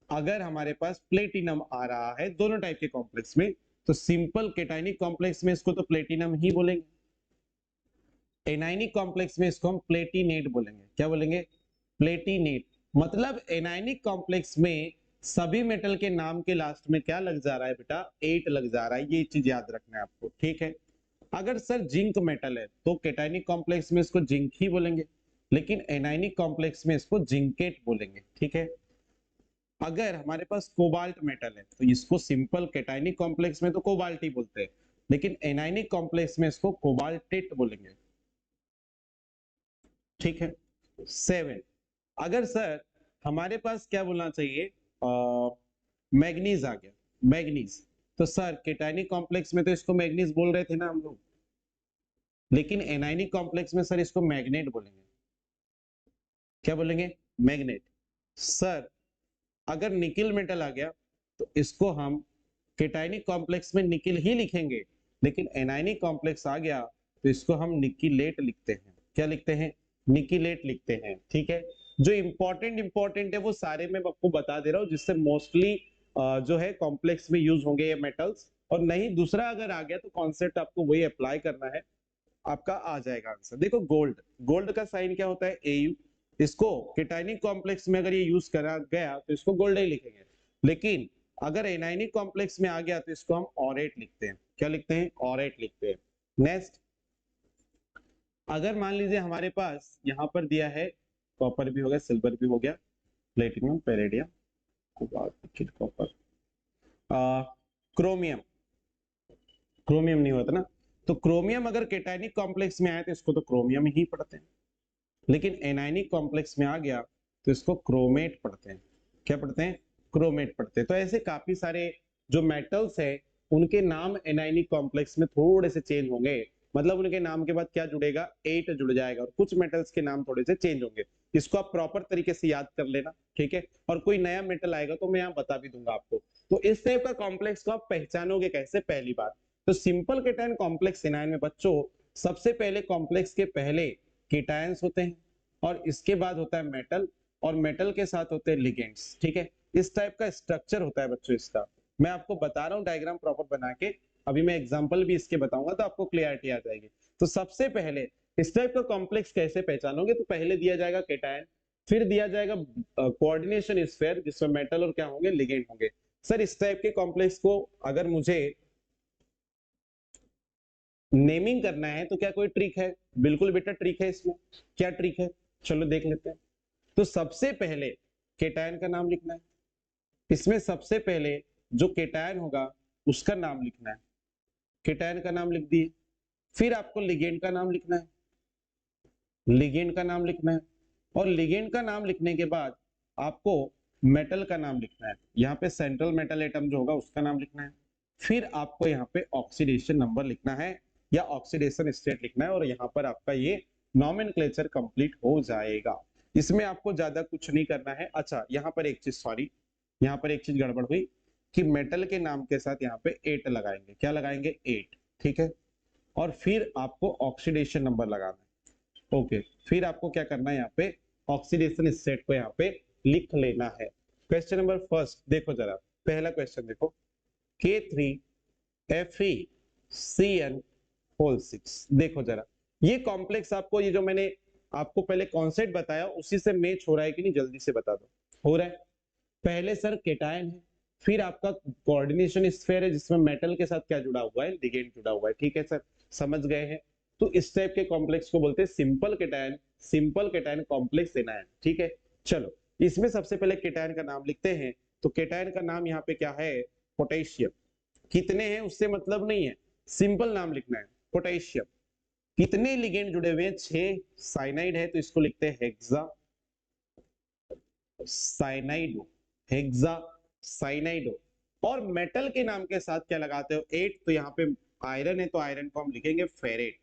अगर हमारे पास प्लेटिनम आ रहा है दोनों टाइप के कॉम्प्लेक्स में, तो सिंपल केटायनिक कॉम्प्लेक्स में इसको तो प्लेटिनम ही बोलेंगे, एनायनिक कॉम्प्लेक्स में इसको हम प्लेटिनेट बोलेंगे। क्या बोलेंगे, प्लेटिनेट। मतलब एनायनिक कॉम्प्लेक्स में सभी मेटल के नाम के लास्ट में क्या लग जा रहा है बेटा, 8 लग जा रहा है, ये चीज याद रखना है आपको। ठीक है, अगर सर जिंक मेटल है तो केटायनिक कॉम्प्लेक्स में इसको जिंक ही बोलेंगे, लेकिन एनायनिक कॉम्प्लेक्स में इसको जिंकेट बोलेंगे। ठीक है, अगर हमारे पास कोबाल्ट मेटल है तो इसको सिंपल केटायनिक कॉम्प्लेक्स में तो कोबाल्ट ही बोलते हैं, लेकिन एनायनिक कॉम्प्लेक्स में इसको कोबाल्टेट बोलेंगे। ठीक है। 7, अगर सर हमारे पास क्या बोलना चाहिए, मैग्नीज आ गया, मैग्नीज, तो सर केटायनिक कॉम्प्लेक्स में तो इसको मैग्नीज बोल रहे थे ना हम लोग, लेकिन एनायनिक कॉम्प्लेक्स में सर इसको मैग्नेट बोलेंगे। क्या बोलेंगे? मैग्नेट। सर अगर निकिल मेटल आ गया तो इसको हम केटायनिक कॉम्प्लेक्स में निकिल ही लिखेंगे, लेकिन एनायनिक कॉम्प्लेक्स आ गया तो इसको हम निकिलेट लिखते हैं। क्या लिखते हैं? निकिलेट लिखते हैं। ठीक है। जो इंपॉर्टेंट है वो सारे मैं आपको बता दे रहा हूँ, जिससे मोस्टली जो है कॉम्प्लेक्स में यूज होंगे ये मेटल्स, और नहीं दूसरा अगर आ गया तो कॉन्सेप्ट आपको वही अप्लाई करना है, आपका आ जाएगा आंसर। देखो गोल्ड, गोल्ड का साइन क्या होता है? Au। इसको केटायनिक कॉम्प्लेक्स में अगर ये यूज करा गया तो इसको गोल्ड ही लिखेंगे, लेकिन अगर एनायनिक कॉम्प्लेक्स में आ गया तो इसको हम ऑरेट लिखते हैं। क्या लिखते हैं? ऑरेट लिखते हैं। नेक्स्ट, अगर मान लीजिए हमारे पास यहाँ पर दिया है कॉपर भी हो गया, सिल्वर भी हो गया, platinum, peridium, copper, chromium, chromium नहीं होता ना, तो क्रोमियम अगर केटायनिक कॉम्प्लेक्स में आए तो इसको तो क्रोमियम ही पढ़ते हैं, लेकिन एनायनिक कॉम्प्लेक्स में आ गया तो इसको क्रोमेट पढ़ते हैं। क्या पढ़ते हैं? क्रोमेट पढ़ते हैं। तो ऐसे काफी सारे जो मेटल्स है उनके नाम एनायनिक कॉम्प्लेक्स में थोड़े से चेंज होंगे, मतलब उनके नाम के बाद क्या जुड़ेगा? 8 जुड़ जाएगा, और कुछ मेटल्स के नाम थोड़े से चेंज होंगे। इसको आप प्रॉपर तरीके से याद कर लेना। ठीक है। और कोई नया मेटल आएगा तो मैं यहाँ बता भी दूंगा आपको। तो इस टाइप का कॉम्प्लेक्स को आप पहचानोगे कैसे? पहली बात तो सिंपल केटायन कॉम्प्लेक्स एनायन में बच्चों सबसे पहले कॉम्प्लेक्स के पहले केटायंस होते हैं, और इसके बाद होता है मेटल, और मेटल के साथ होते हैं लिगेंड्स। ठीक है। इस टाइप का स्ट्रक्चर होता है बच्चों इसका। मैं आपको बता रहा हूँ डायग्राम प्रॉपर बना के, अभी मैं एग्जांपल भी इसके बताऊंगा तो आपको क्लियरिटी आ जाएगी। तो सबसे पहले इस टाइप का कॉम्प्लेक्स कैसे पहचानोगे? तो पहले दिया जाएगा केटायन, फिर दिया जाएगा कोऑर्डिनेशन स्फीयर जिसमें मेटल और क्या होंगे? लिगेंड होंगे। सर इस टाइप के कॉम्प्लेक्स को अगर मुझे नेमिंग करना है तो क्या कोई ट्रिक है? बिल्कुल बेटा ट्रिक है इसमें। क्या ट्रिक है? चलो देख लेते हैं। तो सबसे पहले केटायन का नाम लिखना है, इसमें सबसे पहले जो केटायन होगा उसका नाम लिखना है। केटायन का नाम लिख दिए, फिर आपको लिगेंड का नाम लिखना है, लिगेंड का नाम लिखना है, और लिगेंड का नाम लिखने के बाद आपको मेटल का नाम लिखना है। यहाँ पे सेंट्रल मेटल एटम जो होगा उसका नाम लिखना है, फिर आपको यहाँ पे ऑक्सीडेशन नंबर लिखना है या ऑक्सीडेशन स्टेट लिखना है, और यहाँ पर आपका ये नॉमेनक्लेचर कंप्लीट हो जाएगा। इसमें आपको ज्यादा कुछ नहीं करना है। अच्छा यहाँ पर एक चीज, सॉरी यहाँ पर एक चीज गड़बड़ हुई कि मेटल के नाम के साथ यहाँ पे 8 लगाएंगे। क्या लगाएंगे? 8। ठीक है। और फिर आपको ऑक्सीडेशन नंबर लगाना है। ओके। फिर आपको क्या करना है? यहाँ पे ऑक्सीडेशन स्टेट को यहाँ पे लिख लेना है। क्वेश्चन नंबर फर्स्ट देखो जरा, पहला क्वेश्चन देखो, K3Fe2CN6। देखो जरा ये कॉम्प्लेक्स आपको, ये जो मैंने आपको पहले कॉन्सेप्ट बताया उसी से मैच हो रहा है कि नहीं? जल्दी से बता दो। हो रहा है। पहले सर केटायन है, फिर आपका कोऑर्डिनेशन स्फीयर है जिसमें मेटल के साथ क्या जुड़ा हुआ है? लिगेंड जुड़ा हुआ है। ठीक है सर, समझ गए हैं। तो इस टाइप के कॉम्प्लेक्स को बोलते हैं simple cation, simple cation complex anion. ठीक है। चलो इसमें सबसे पहले केटायन का नाम लिखते हैं। तो केटायन का नाम यहाँ पे क्या है? पोटेशियम। कितने हैं उससे मतलब नहीं है, सिंपल नाम लिखना है पोटेशियम। कितने लिगेंड जुड़े हुए हैं? 6 साइनाइड है तो इसको लिखते हैं हेक्सा साइनाइडो, हेक्सा साइनाइडो। और मेटल के नाम के साथ क्या लगाते हो? 8। तो यहाँ पे आयरन है तो आयरन को हम लिखेंगे फेरेट।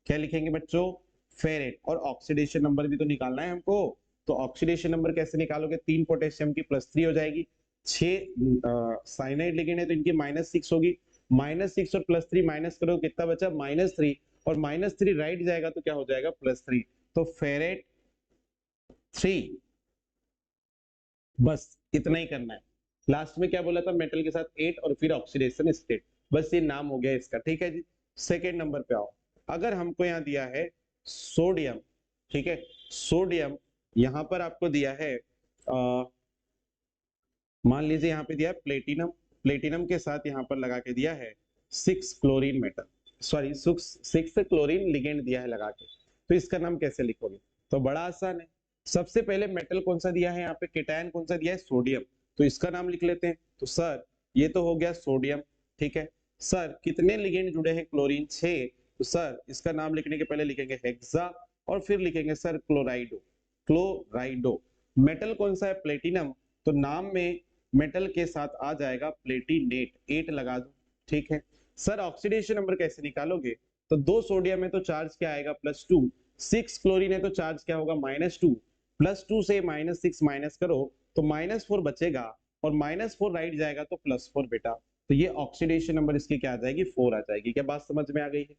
क्या लिखेंगे बच्चों? फेरेट। और ऑक्सीडेशन नंबर भी तो निकालना है हमको, तो ऑक्सीडेशन नंबर कैसे निकालोगे? 3 पोटेशियम की +3 हो जाएगी, 6 साइनाइड लिगेंड है तो इनकी -6 होगी, -6 और +3 माइनस करो कितना बचा? -3, और -3 राइट जाएगा तो क्या हो जाएगा? +3। तो फेरेट 3। बस इतना ही करना है। लास्ट में क्या बोला था? मेटल के साथ 8 और फिर ऑक्सीडेशन स्टेट। बस ये नाम हो गया इसका। ठीक है जी। सेकेंड नंबर पे आओ। अगर हमको यहाँ दिया है सोडियम, ठीक है, सोडियम यहाँ पर आपको दिया है मान लीजिए यहाँ पे दिया है प्लेटिनम, प्लेटिनम के साथ यहाँ पर लगा के दिया है 6 chlorine metal, sorry 6 chlorine ligand दिया है लगा के। तो इसका नाम कैसे लिखोगे? तो बड़ा आसान है। सबसे पहले मेटल कौन सा दिया है यहाँ पे? केटायन कौन सा दिया है? सोडियम। तो इसका नाम लिख लेते हैं। तो सर ये तो हो गया सोडियम। ठीक है। सर कितने लिगेंड जुड़े हैं क्लोरीन 6, तो सर इसका नाम लिखने के पहले लिखेंगे हेक्सा और फिर लिखेंगे सर क्लोराइडो। क्लोराइडो मेटल कौन सा है? प्लेटिनम। तो नाम में मेटल के साथ आ जाएगा प्लेटिनेट, 8 लगा दो। ठीक है सर, ऑक्सीडेशन नंबर कैसे निकालोगे? तो 2 सोडियम है तो चार्ज क्या आएगा? +2। 6 क्लोरीन है तो चार्ज क्या होगा? -2। +2 से -6 माइनस करो तो -4 बचेगा और -4 राइट जाएगा तो +4 बेटा। तो ये ऑक्सीडेशन नंबर इसकी क्या आ जाएगी? 4 आ जाएगी। क्या बात समझ में आ गई है?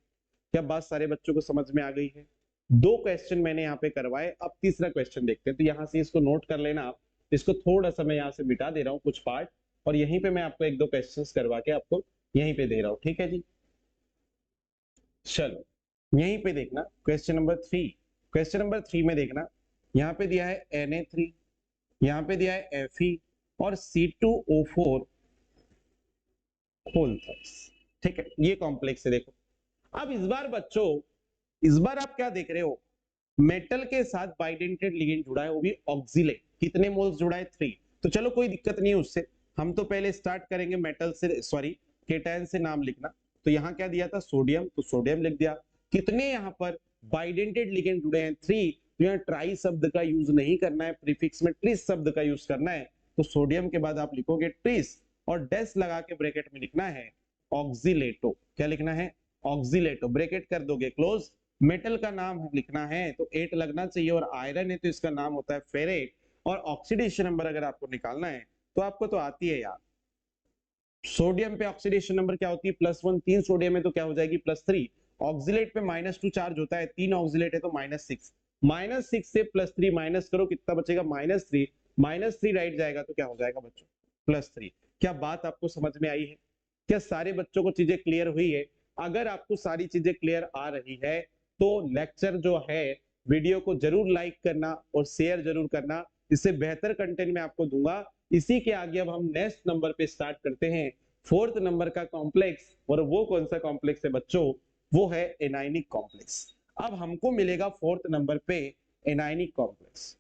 क्या बात सारे बच्चों को समझ में आ गई है? 2 क्वेश्चन मैंने यहाँ पे करवाए, अब तीसरा क्वेश्चन देखते हैं। तो यहाँ से इसको नोट कर लेना आप, इसको थोड़ा सा मैं यहाँ से मिटा दे रहा हूँ कुछ पार्ट, और यहीं पे मैं आपको 1-2 क्वेश्चंस करवा के आपको यहीं पे दे रहा हूँ। ठीक है जी, चलो यहीं पे देखना क्वेश्चन नंबर 3। क्वेश्चन नंबर 3 में देखना, यहाँ पे दिया है Na3, यहाँ पे दिया है Fe और C2O4 होल थ्राइस। ठीक है, ये कॉम्प्लेक्स है। देखो अब इस बार बच्चों, इस बार आप क्या देख रहे हो? मेटल के साथ बाइडेंटेड लिगेंड जुड़ा है, वो भी ऑक्सिलेट। कितने मोल्स जुड़ा है? 3। तो चलो कोई दिक्कत नहीं है उससे, हम तो पहले स्टार्ट करेंगे मेटल से, सॉरी केटायन से नाम लिखना। तो यहाँ क्या दिया था? सोडियम, तो सोडियम लिख दिया। कितने यहाँ पर बाइडेंटेड लिगेंड जुड़े हैं? 3। तो यहाँ ट्राई शब्द का यूज नहीं करना है, प्रीफिक्स में ट्रिस शब्द का यूज करना है। तो सोडियम के बाद आप लिखोगे ट्रिस और डैश लगा के ब्रैकेट में लिखना है ऑक्सिलेटो। क्या लिखना है? ऑक्सिलेटो, ब्रैकेट कर दोगे क्लोज। मेटल का नाम लिखना है तो 8 लगना चाहिए, और आयरन है तो इसका नाम होता है फेरेट। और ऑक्सीडेशन नंबर अगर आपको निकालना है तो आपको तो आती है यार, सोडियम पे ऑक्सीडेशन नंबर क्या होती है? +1। 3 सोडियम है तो क्या हो जाएगी? +3। ऑक्सिलेट पे -2 चार्ज होता है, 3 ऑक्सिलेट है तो -6। -6 से +3 माइनस करो, कितना बचेगा? -3। -3 राइट जाएगा तो क्या हो जाएगा बच्चों? +3। क्या बात आपको समझ में आई है? क्या सारे बच्चों को चीजें क्लियर हुई है? अगर आपको सारी चीजें क्लियर आ रही है तो लेक्चर जो है, वीडियो को जरूर लाइक करना और शेयर जरूर करना, इससे बेहतर कंटेंट मैं आपको दूंगा। इसी के आगे अब हम नेक्स्ट नंबर पे स्टार्ट करते हैं, 4th नंबर का कॉम्प्लेक्स। और वो कौन सा कॉम्प्लेक्स है बच्चों? वो है एनाइनिक कॉम्प्लेक्स। अब हमको मिलेगा 4th नंबर पे एनाइनिक कॉम्प्लेक्स।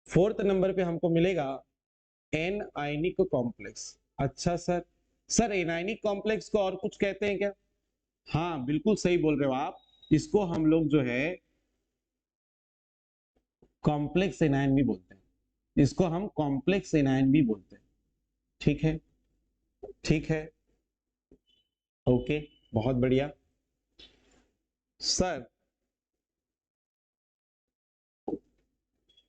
4th नंबर पे हमको मिलेगा एनाइनिक कॉम्प्लेक्स। अच्छा सर, सर एनाइनिक कॉम्प्लेक्स को और कुछ कहते हैं क्या? हाँ बिल्कुल सही बोल रहे हो आप, इसको हम लोग जो है कॉम्प्लेक्स एनायन भी बोलते हैं, इसको हम कॉम्प्लेक्स एनायन भी बोलते हैं। ठीक है, ठीक है, ओके, बहुत बढ़िया। सर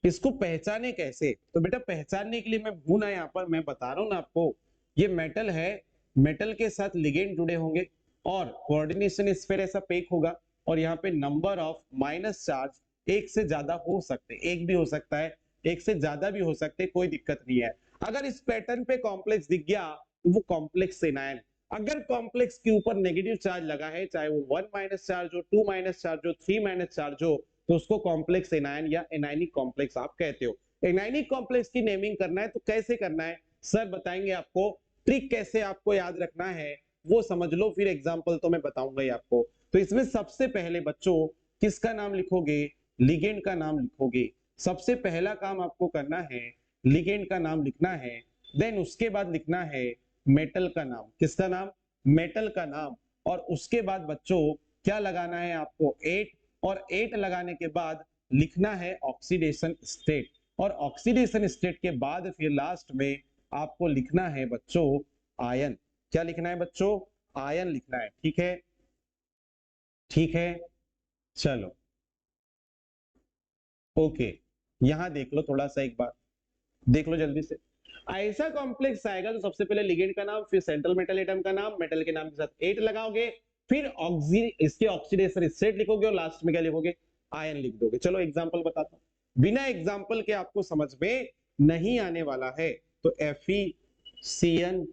इसको पहचाने कैसे? तो बेटा पहचानने के लिए मैं हूं ना यहाँ पर, मैं बता रहा हूं ना आपको, ये मेटल है, मेटल के साथ लिगेंड जुड़े होंगे और कोऑर्डिनेशन स्फीयर ऐसा पेक होगा, और यहाँ पे नंबर ऑफ माइनस चार्ज एक से ज्यादा हो सकते हैं, एक भी हो सकता है, एक से ज्यादा भी हो सकते हैं, कोई दिक्कत नहीं है। अगर इस पैटर्न पे कॉम्प्लेक्स दिख गया तो वो कॉम्प्लेक्स एनायन। अगर कॉम्प्लेक्स के ऊपर नेगेटिव चार्ज लगा है, चाहे वो 1 माइनस चार्ज हो, 2 माइनस चार्ज हो, 3 माइनस चार्ज हो, तो उसको कॉम्प्लेक्स एनायन या एनायनिक कॉम्प्लेक्स आप कहते हो। एनायनिक कॉम्प्लेक्स की नेमिंग करना है तो कैसे करना है सर बताएंगे आपको, ट्रिक कैसे आपको याद रखना है वो समझ लो, फिर एग्जांपल तो मैं बताऊंगा ही आपको। तो इसमें सबसे पहले बच्चों किसका नाम लिखोगे? लिगेंड का नाम लिखोगे। सबसे पहला काम आपको करना है लिगेंड का नाम लिखना है, देन उसके बाद लिखना है मेटल का नाम। किसका नाम? मेटल का नाम। और उसके बाद बच्चों क्या लगाना है आपको? 8। और 8 लगाने के बाद लिखना है ऑक्सीडेशन स्टेट, और ऑक्सीडेशन स्टेट के बाद फिर लास्ट में आपको लिखना है बच्चों आयन। क्या लिखना है बच्चों? आयन लिखना है। ठीक है, ठीक है, चलो ओके। यहां देख लो थोड़ा सा, एक बार देख लो जल्दी से। ऐसा कॉम्प्लेक्स आएगा तो सबसे पहले लिगेंड का नाम, फिर सेंट्रल मेटल एटम का नाम, मेटल के नाम के साथ 8 लगाओगे, फिर इसके ऑक्सीडेशन स्टेट लिखोगे और लास्ट में क्या लिखोगे? आयन लिख दोगे। चलो एग्जांपल बताता हूं, बिना एग्जांपल के आपको समझ में नहीं आने वाला है। तो FeCN6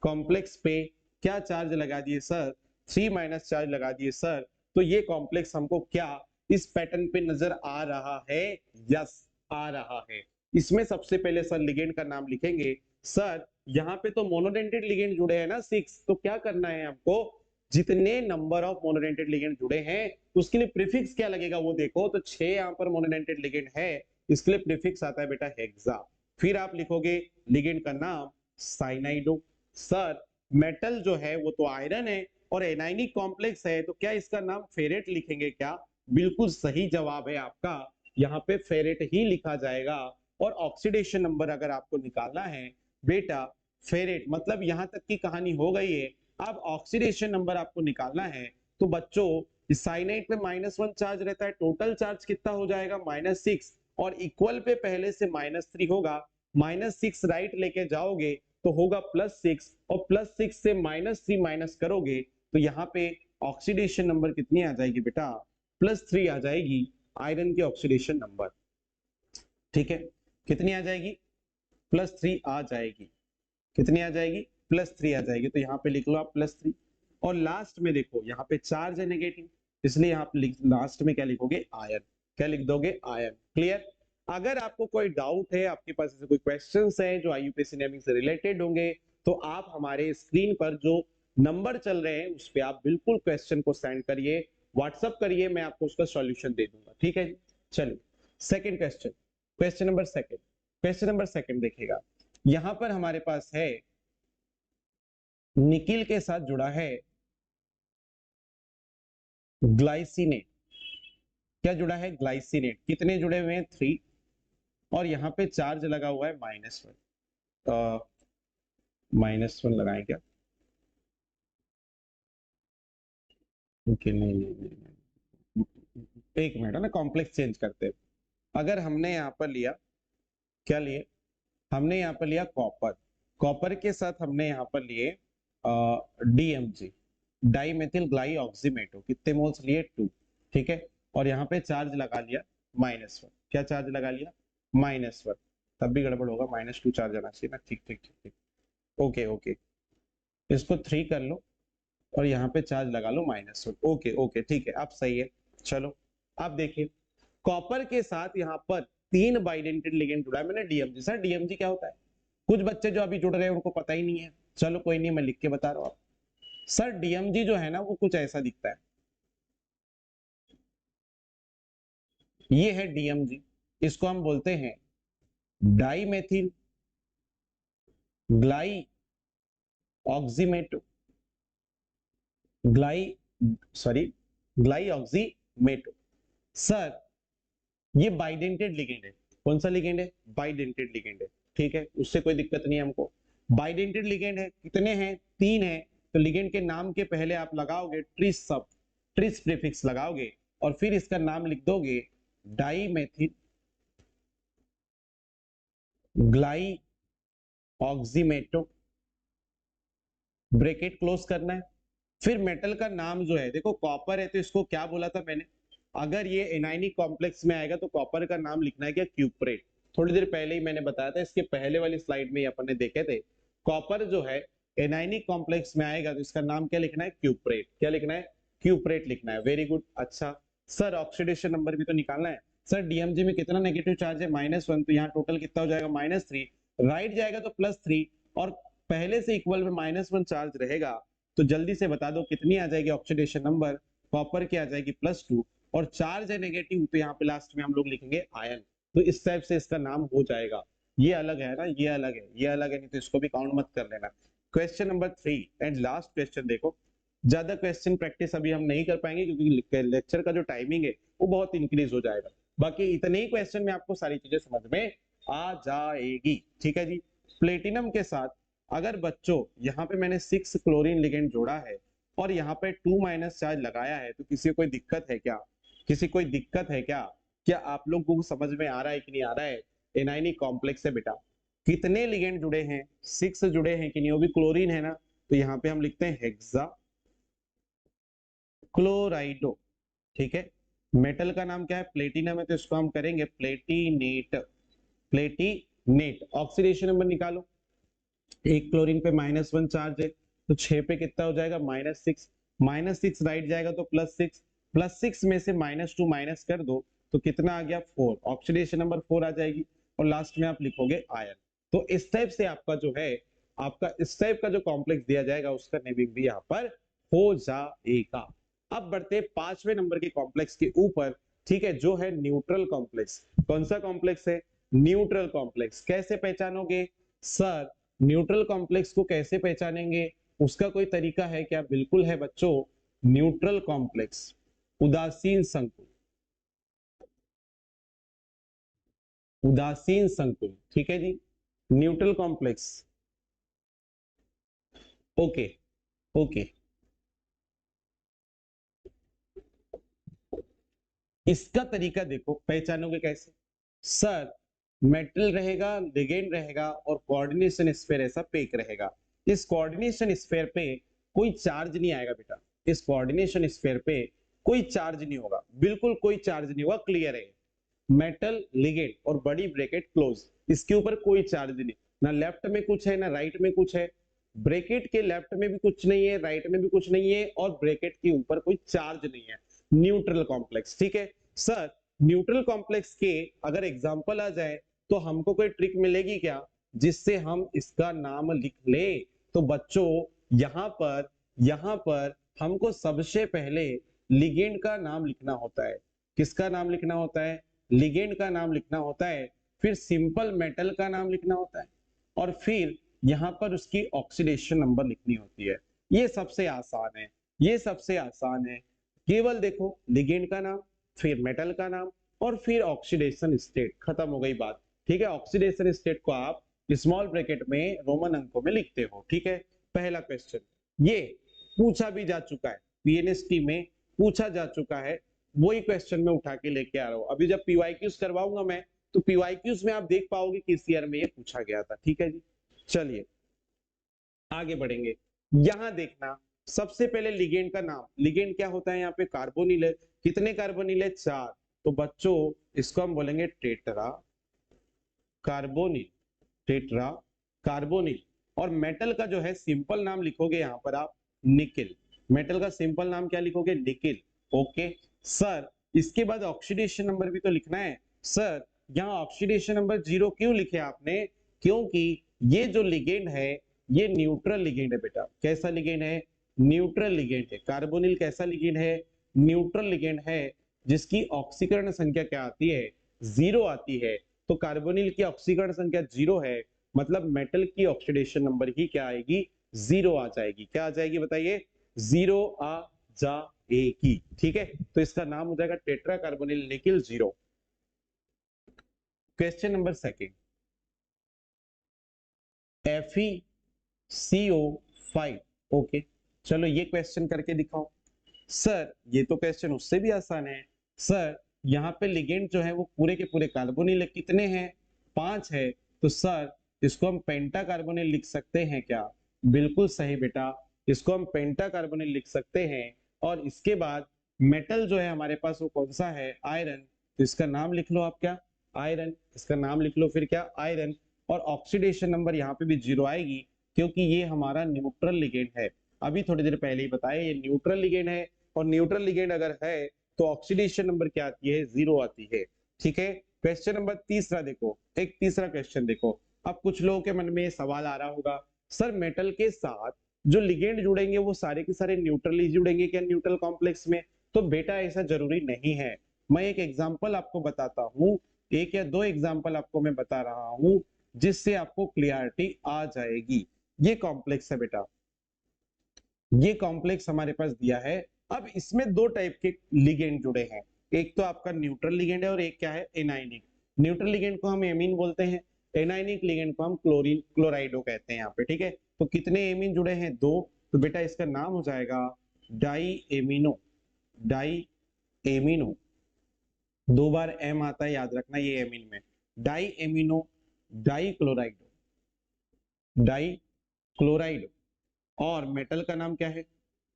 कॉम्प्लेक्स पे क्या चार्ज लगा दिए सर? 3 माइनस चार्ज लगा दिए सर। तो ये कॉम्प्लेक्स हमको क्या इस पैटर्न पे नजर आ रहा है? यस आ रहा है। इसमें सबसे पहले सर लिगेंड का नाम लिखेंगे। सर यहाँ पे तो मोनोडेंटेड लिगेंड जुड़े हैं ना 6, तो क्या करना है हमको? जितने नंबर ऑफ मोनोडेंटेड लिगेंड जुड़े हैं उसके लिए प्रीफिक्स क्या लगेगा वो देखो। तो 6 यहाँ पर मोनोडेंटेड लिगेंड है, इसके लिए प्रीफिक्स आता है बेटा हेक्सा। फिर आप लिखोगे लिगेंड का नाम साइनाइडो। सर मेटल जो है वो तो आयरन है और एनायनिक कॉम्प्लेक्स है, तो क्या इसका नाम फेरेट लिखेंगे क्या? बिल्कुल सही जवाब है आपका, यहाँ पे फेरेट ही लिखा जाएगा। और ऑक्सीडेशन नंबर अगर आपको निकालना है बेटा, फेरेट मतलब यहाँ तक की कहानी हो गई है। अब ऑक्सीडेशन नंबर आपको निकालना है, तो बच्चों साइनाइड पे -1 चार्ज रहता है, टोटल चार्ज कितना हो जाएगा -6, और इक्वल पे पहले से -3 होगा, -6 राइट लेके जाओगे तो होगा +6, और +6 से -3 माइनस करोगे तो यहाँ पे ऑक्सीडेशन नंबर कितनी आ जाएगी बेटा? +3 आ जाएगी आयरन की ऑक्सीडेशन नंबर। ठीक है, कितनी आ जाएगी? +3 आ जाएगी। कितनी आ जाएगी? +3 आ जाएगी। तो यहाँ पे लिख लो आप +3, और लास्ट में देखो यहाँ पे चार्ज है नेगेटिव, इसलिए आप लास्ट में क्या लिखोगे? आयन। क्या लिख दोगे? आयन। क्लियर? अगर आपको कोई डाउट है, आपके पास ऐसे कोई क्वेश्चंस हैं जो IUPAC नेमिंग से रिलेटेड होंगे, तो आप हमारे स्क्रीन पर जो नंबर चल रहे हैं उस पर आप बिल्कुल क्वेश्चन को सेंड करिए, व्हाट्सअप करिए, मैं आपको उसका सॉल्यूशन दे दूंगा। ठीक है जी, चलिए second question, question number second. Question number second देखिएगा, यहां पर हमारे पास है निकिल के साथ जुड़ा है ग्लाइसिनेट। क्या जुड़ा है? ग्लाइसिनेट। कितने जुड़े हुए हैं? 3, और यहाँ पे चार्ज लगा हुआ है -1। -1 लगाएं क्या? ओके, नहीं नहीं नहीं, एक मिनट ना, कॉम्प्लेक्स चेंज करते हैं। अगर हमने यहाँ पर लिया, क्या लिए? हमने यहाँ पर लिया कॉपर, कॉपर के साथ हमने यहाँ पर लिए DMG, डाई मेथिल ग्लाई ऑक्सीमेटो। कितने मोल्स लिए? 2। ठीक है, और यहाँ पे चार्ज लगा लिया -1। क्या चार्ज लगा लिया? -1। तब भी गड़बड़ होगा, -2 चार्ज आना चाहिए ना। ठीक ठीक ठीक ठीक, ओके ओके, इसको 3 कर लो और यहाँ पे चार्ज लगा लो -1। ओके ओके, ठीक है, अब सही है। चलो अब देखिए, कॉपर के साथ यहाँ पर 3 बाइडेंटेड लिगेंड जुड़ा है। मैंने DMG, सर DMG क्या होता है? कुछ बच्चे जो अभी जुड़ रहे हैं उनको पता ही नहीं है। चलो कोई नहीं, मैं लिख के बता रहा हूँ। सर DMG जो है ना वो कुछ ऐसा दिखता है, ये है DMG। इसको हम बोलते हैं डाई मेथिल ग्लाई ऑक्सीमेटो, ग्लाई सॉरी ग्लाई ऑक्सीमेटो। सर ये बाइडेंटेड लिगेंड है। कौन सा लिगेंड है? बाइडेंटेड लिगेंड है। ठीक है, उससे कोई दिक्कत नहीं है हमको। बाइडेंटेड लिगेंड है, कितने हैं? 3 है। तो लिगेंड के नाम के पहले आप लगाओगे ट्रिस, सब ट्रिस प्रीफिक्स लगाओगे और फिर इसका नाम लिख दोगे डाई मेथिल ग्लाई ऑक्सीमेटो, ब्रैकेट क्लोज करना है। फिर मेटल का नाम जो है, देखो कॉपर है तो इसको क्या बोला था मैंने? अगर ये एनायनिक कॉम्प्लेक्स में आएगा तो कॉपर का नाम लिखना है क्या? क्यूप्रेट। थोड़ी देर पहले ही मैंने बताया था, इसके पहले वाली स्लाइड में अपन ने देखे थे। कॉपर जो है एनायनिक कॉम्प्लेक्स में आएगा तो इसका नाम क्या लिखना है? क्यूप्रेट। क्या लिखना है? क्यूप्रेट लिखना है। Very good. अच्छा सर ऑक्सीडेशन नंबर भी तो निकालना है। सर DMG में कितना नेगेटिव चार्ज है? -1, तो यहाँ टोटल कितना हो जाएगा? -3। राइट जाएगा तो +3, और पहले से इक्वल में -1 चार्ज रहेगा, तो जल्दी से बता दो कितनी आ जाएगी ऑक्सीडेशन नंबर? कॉपर की आ जाएगी +2, और चार्ज है नेगेटिव तो यहाँ पे लास्ट में हम लोग लिखेंगे आयन। तो इस टाइप से इसका नाम हो जाएगा। ये अलग है ना, ये अलग है, ये अलग है, नहीं तो इसको भी काउंट मत कर लेना। Question number 3 and last question देखो। ज्यादा क्वेश्चन प्रैक्टिस अभी हम नहीं कर पाएंगे क्योंकि लेक्चर का जो टाइमिंग है वो बहुत इंक्रीज हो जाएगा। बाकी इतने ही क्वेश्चन में आपको सारी चीजें समझ में आ जाएगी। ठीक है जी। प्लेटिनम के साथ अगर बच्चों यहाँ पे मैंने 6 क्लोरीन लिगेंड जोड़ा है और यहाँ पे 2- चार्ज लगाया है, तो किसी को कोई दिक्कत है क्या? किसी कोई दिक्कत है क्या? क्या आप लोगों को समझ में आ रहा है कि नहीं आ रहा है? एनायनिक कॉम्प्लेक्स है बेटा, कितने लिगेंड जुड़े हैं? 6 जुड़े हैं कि नहीं? वो भी क्लोरीन है ना, तो यहाँ पे हम लिखते हैं हेक्सा क्लोराइडो। ठीक है, मेटल का नाम क्या है? प्लेटिनम है, तो इसको हम करेंगे प्लेटिनेट। प्लेटिनेट। ऑक्सीडेशन नंबर निकालो। एक क्लोरीन पे -1 चार्ज है, तो 6 पे कितना हो जाएगा? -6। -6 राइट जाएगा तो +6, +6 में से -2 माइनस कर दो तो कितना आ गया? 4। ऑक्सीडेशन नंबर 4 आ जाएगी, और लास्ट में आप लिखोगे आयन। तो इस टाइप से आपका जो है, आपका इस टाइप का जो कॉम्प्लेक्स दिया जाएगा उसका नेमिंग भी यहाँ पर हो जाएगा। अब बढ़ते 5वें नंबर के कॉम्प्लेक्स के ऊपर। ठीक है, जो है न्यूट्रल कॉम्प्लेक्स। कौन सा कॉम्प्लेक्स है? Neutral complex. कैसे पहचानोगे? सर न्यूट्रल कॉम्प्लेक्स को कैसे पहचानेंगे? उसका कोई तरीका है क्या? बिल्कुल है बच्चों, न्यूट्रल कॉम्प्लेक्स, उदासीन संकुल, उदासीन संकुल, ठीक है जी, न्यूट्रल कॉम्प्लेक्स। ओके ओके, इसका तरीका देखो, पहचानोगे कैसे? सर, मेटल रहेगा, लिगेंड रहेगा और कोऑर्डिनेशन स्फीयर ऐसा पेक रहेगा। इस कोऑर्डिनेशन स्फीयर पे कोई चार्ज नहीं आएगा बेटा, इस कोऑर्डिनेशन स्फीयर पे कोई चार्ज नहीं होगा, बिल्कुल कोई चार्ज नहीं होगा, क्लियर है? मेटल, लिगेंड और बड़ी ब्रैकेट क्लोज, इसके ऊपर कोई चार्ज नहीं, ना लेफ्ट में कुछ है ना राइट में कुछ है, ब्रैकेट के लेफ्ट में भी कुछ नहीं है, राइट में भी कुछ नहीं है और ब्रैकेट के ऊपर कोई चार्ज नहीं है, न्यूट्रल कॉम्प्लेक्स, ठीक है? सर, न्यूट्रल कॉम्प्लेक्स के अगर एग्जांपल आ जाए तो हमको कोई ट्रिक मिलेगी क्या जिससे हम इसका नाम लिख ले? तो बच्चों यहां पर हमको सबसे पहले लिगेंड का नाम लिखना होता है। किसका नाम लिखना होता है? लिगेंड का नाम लिखना होता है, फिर सिंपल मेटल का नाम लिखना होता है और फिर यहां पर उसकी ऑक्सीडेशन नंबर लिखनी होती है। ये सबसे आसान है, ये सबसे आसान है। केवल देखो, लिगेंड का नाम, फिर मेटल का नाम और फिर ऑक्सीडेशन स्टेट, खत्म हो गई बात, ठीक है? ऑक्सीडेशन स्टेट को आप स्मॉल ब्रैकेट में रोमन अंकों में लिखते हो, ठीक है? पहला क्वेश्चन ये पूछा भी जा चुका है, पीएनएसटी में पूछा जा चुका है, वही क्वेश्चन में उठा के लेके आ रहा हूं। अभी जब पीवाईक्यूज करवाऊंगा मैं तो पीवाईक्यूज में आप देख पाओगे कि इस ईयर में ये पूछा गया था, ठीक है जी? चलिए आगे बढ़ेंगे। यहां देखना, सबसे पहले लिगेंड का नाम, लिगेंड क्या होता है? यहाँ पे कार्बोनिल है, कितने कार्बोनिल है? 4, तो बच्चों इसको हम बोलेंगे टेट्रा कार्बोनिल, टेट्रा कार्बोनिल। और मेटल का जो है सिंपल नाम लिखोगे यहाँ पर आप निकिल, मेटल का सिंपल नाम क्या लिखोगे? निकिल। ओके सर, इसके बाद ऑक्सीडेशन नंबर भी तो लिखना है। सर, यहाँ ऑक्सीडेशन नंबर 0 क्यों लिखे आपने? क्योंकि ये जो लिगेंड है ये न्यूट्रल लिगेंड है बेटा। कैसा लिगेंड है? न्यूट्रल लिगेंड है। कार्बोनिल कैसा लिगेंड है? न्यूट्रल लिगेंड है, जिसकी ऑक्सीकरण संख्या क्या आती है? 0 आती है। तो कार्बोनिल की ऑक्सीकरण संख्या 0 है, मतलब मेटल की ऑक्सीडेशन नंबर ही क्या आएगी? 0 आ जाएगी। क्या आ जाएगी बताइए? 0 आ जाएगी, ठीक है? तो इसका नाम हो जाएगा tetra carbonyl nickel 0। Question number second, FeCO5। Okay, चलो ये क्वेश्चन करके दिखाओ। सर, ये तो क्वेश्चन उससे भी आसान है। सर, यहाँ पे लिगेंड जो है वो पूरे के पूरे कार्बोनिल कितने हैं? 5 है। तो सर, इसको हम पेंटा कार्बोनिल लिख सकते हैं क्या? बिल्कुल सही बेटा, इसको हम पेंटा कार्बोनिल लिख सकते हैं। और इसके बाद मेटल जो है हमारे पास वो कौन सा है? आयरन। तो इसका नाम लिख लो आप, क्या? आयरन। इसका नाम लिख लो, फिर क्या? आयरन। और ऑक्सीडेशन नंबर यहाँ पे भी 0 आएगी, क्योंकि ये हमारा न्यूट्रल लिगेंड है। अभी थोड़ी देर पहले ही बताया ये न्यूट्रल लिगेंड है, और न्यूट्रल लिगेंड अगर है तो ऑक्सीडेशन नंबर क्या आती है? 0 आती है, ठीक है? क्वेश्चन नंबर तीसरा देखो, एक तीसरा क्वेश्चन देखो। अब कुछ लोगों के मन में सवाल आ रहा होगा, सर मेटल के साथ जो लिगेंड जुड़ेंगे वो सारे के सारे न्यूट्रली जुड़ेंगे क्या न्यूट्रल कॉम्प्लेक्स में? तो बेटा ऐसा जरूरी नहीं है। मैं एक एग्जांपल आपको बताता हूँ, एक या दो एग्जांपल आपको मैं बता रहा हूँ, जिससे आपको क्लियरिटी आ जाएगी। ये कॉम्प्लेक्स है बेटा, ये कॉम्प्लेक्स हमारे पास दिया है। अब इसमें दो टाइप के लिगेंड जुड़े हैं, एक तो आपका न्यूट्रल लिगेंड है और एक क्या है? एनाइनिक। न्यूट्रल लिगेंड को हम एमीन बोलते हैं, एनाइनिक लिगेंड को हम क्लोरीन क्लोराइडो कहते हैं यहाँ पे, ठीक है? तो कितने एमीन जुड़े हैं? 2। तो बेटा इसका नाम हो जाएगा डाई एमिनो, डाई एमिनो। 2 बार एम आता है, याद रखना ये एमीन में। Die amino die क्लोराइडो, die क्लोराइडो। और मेटल का नाम क्या है?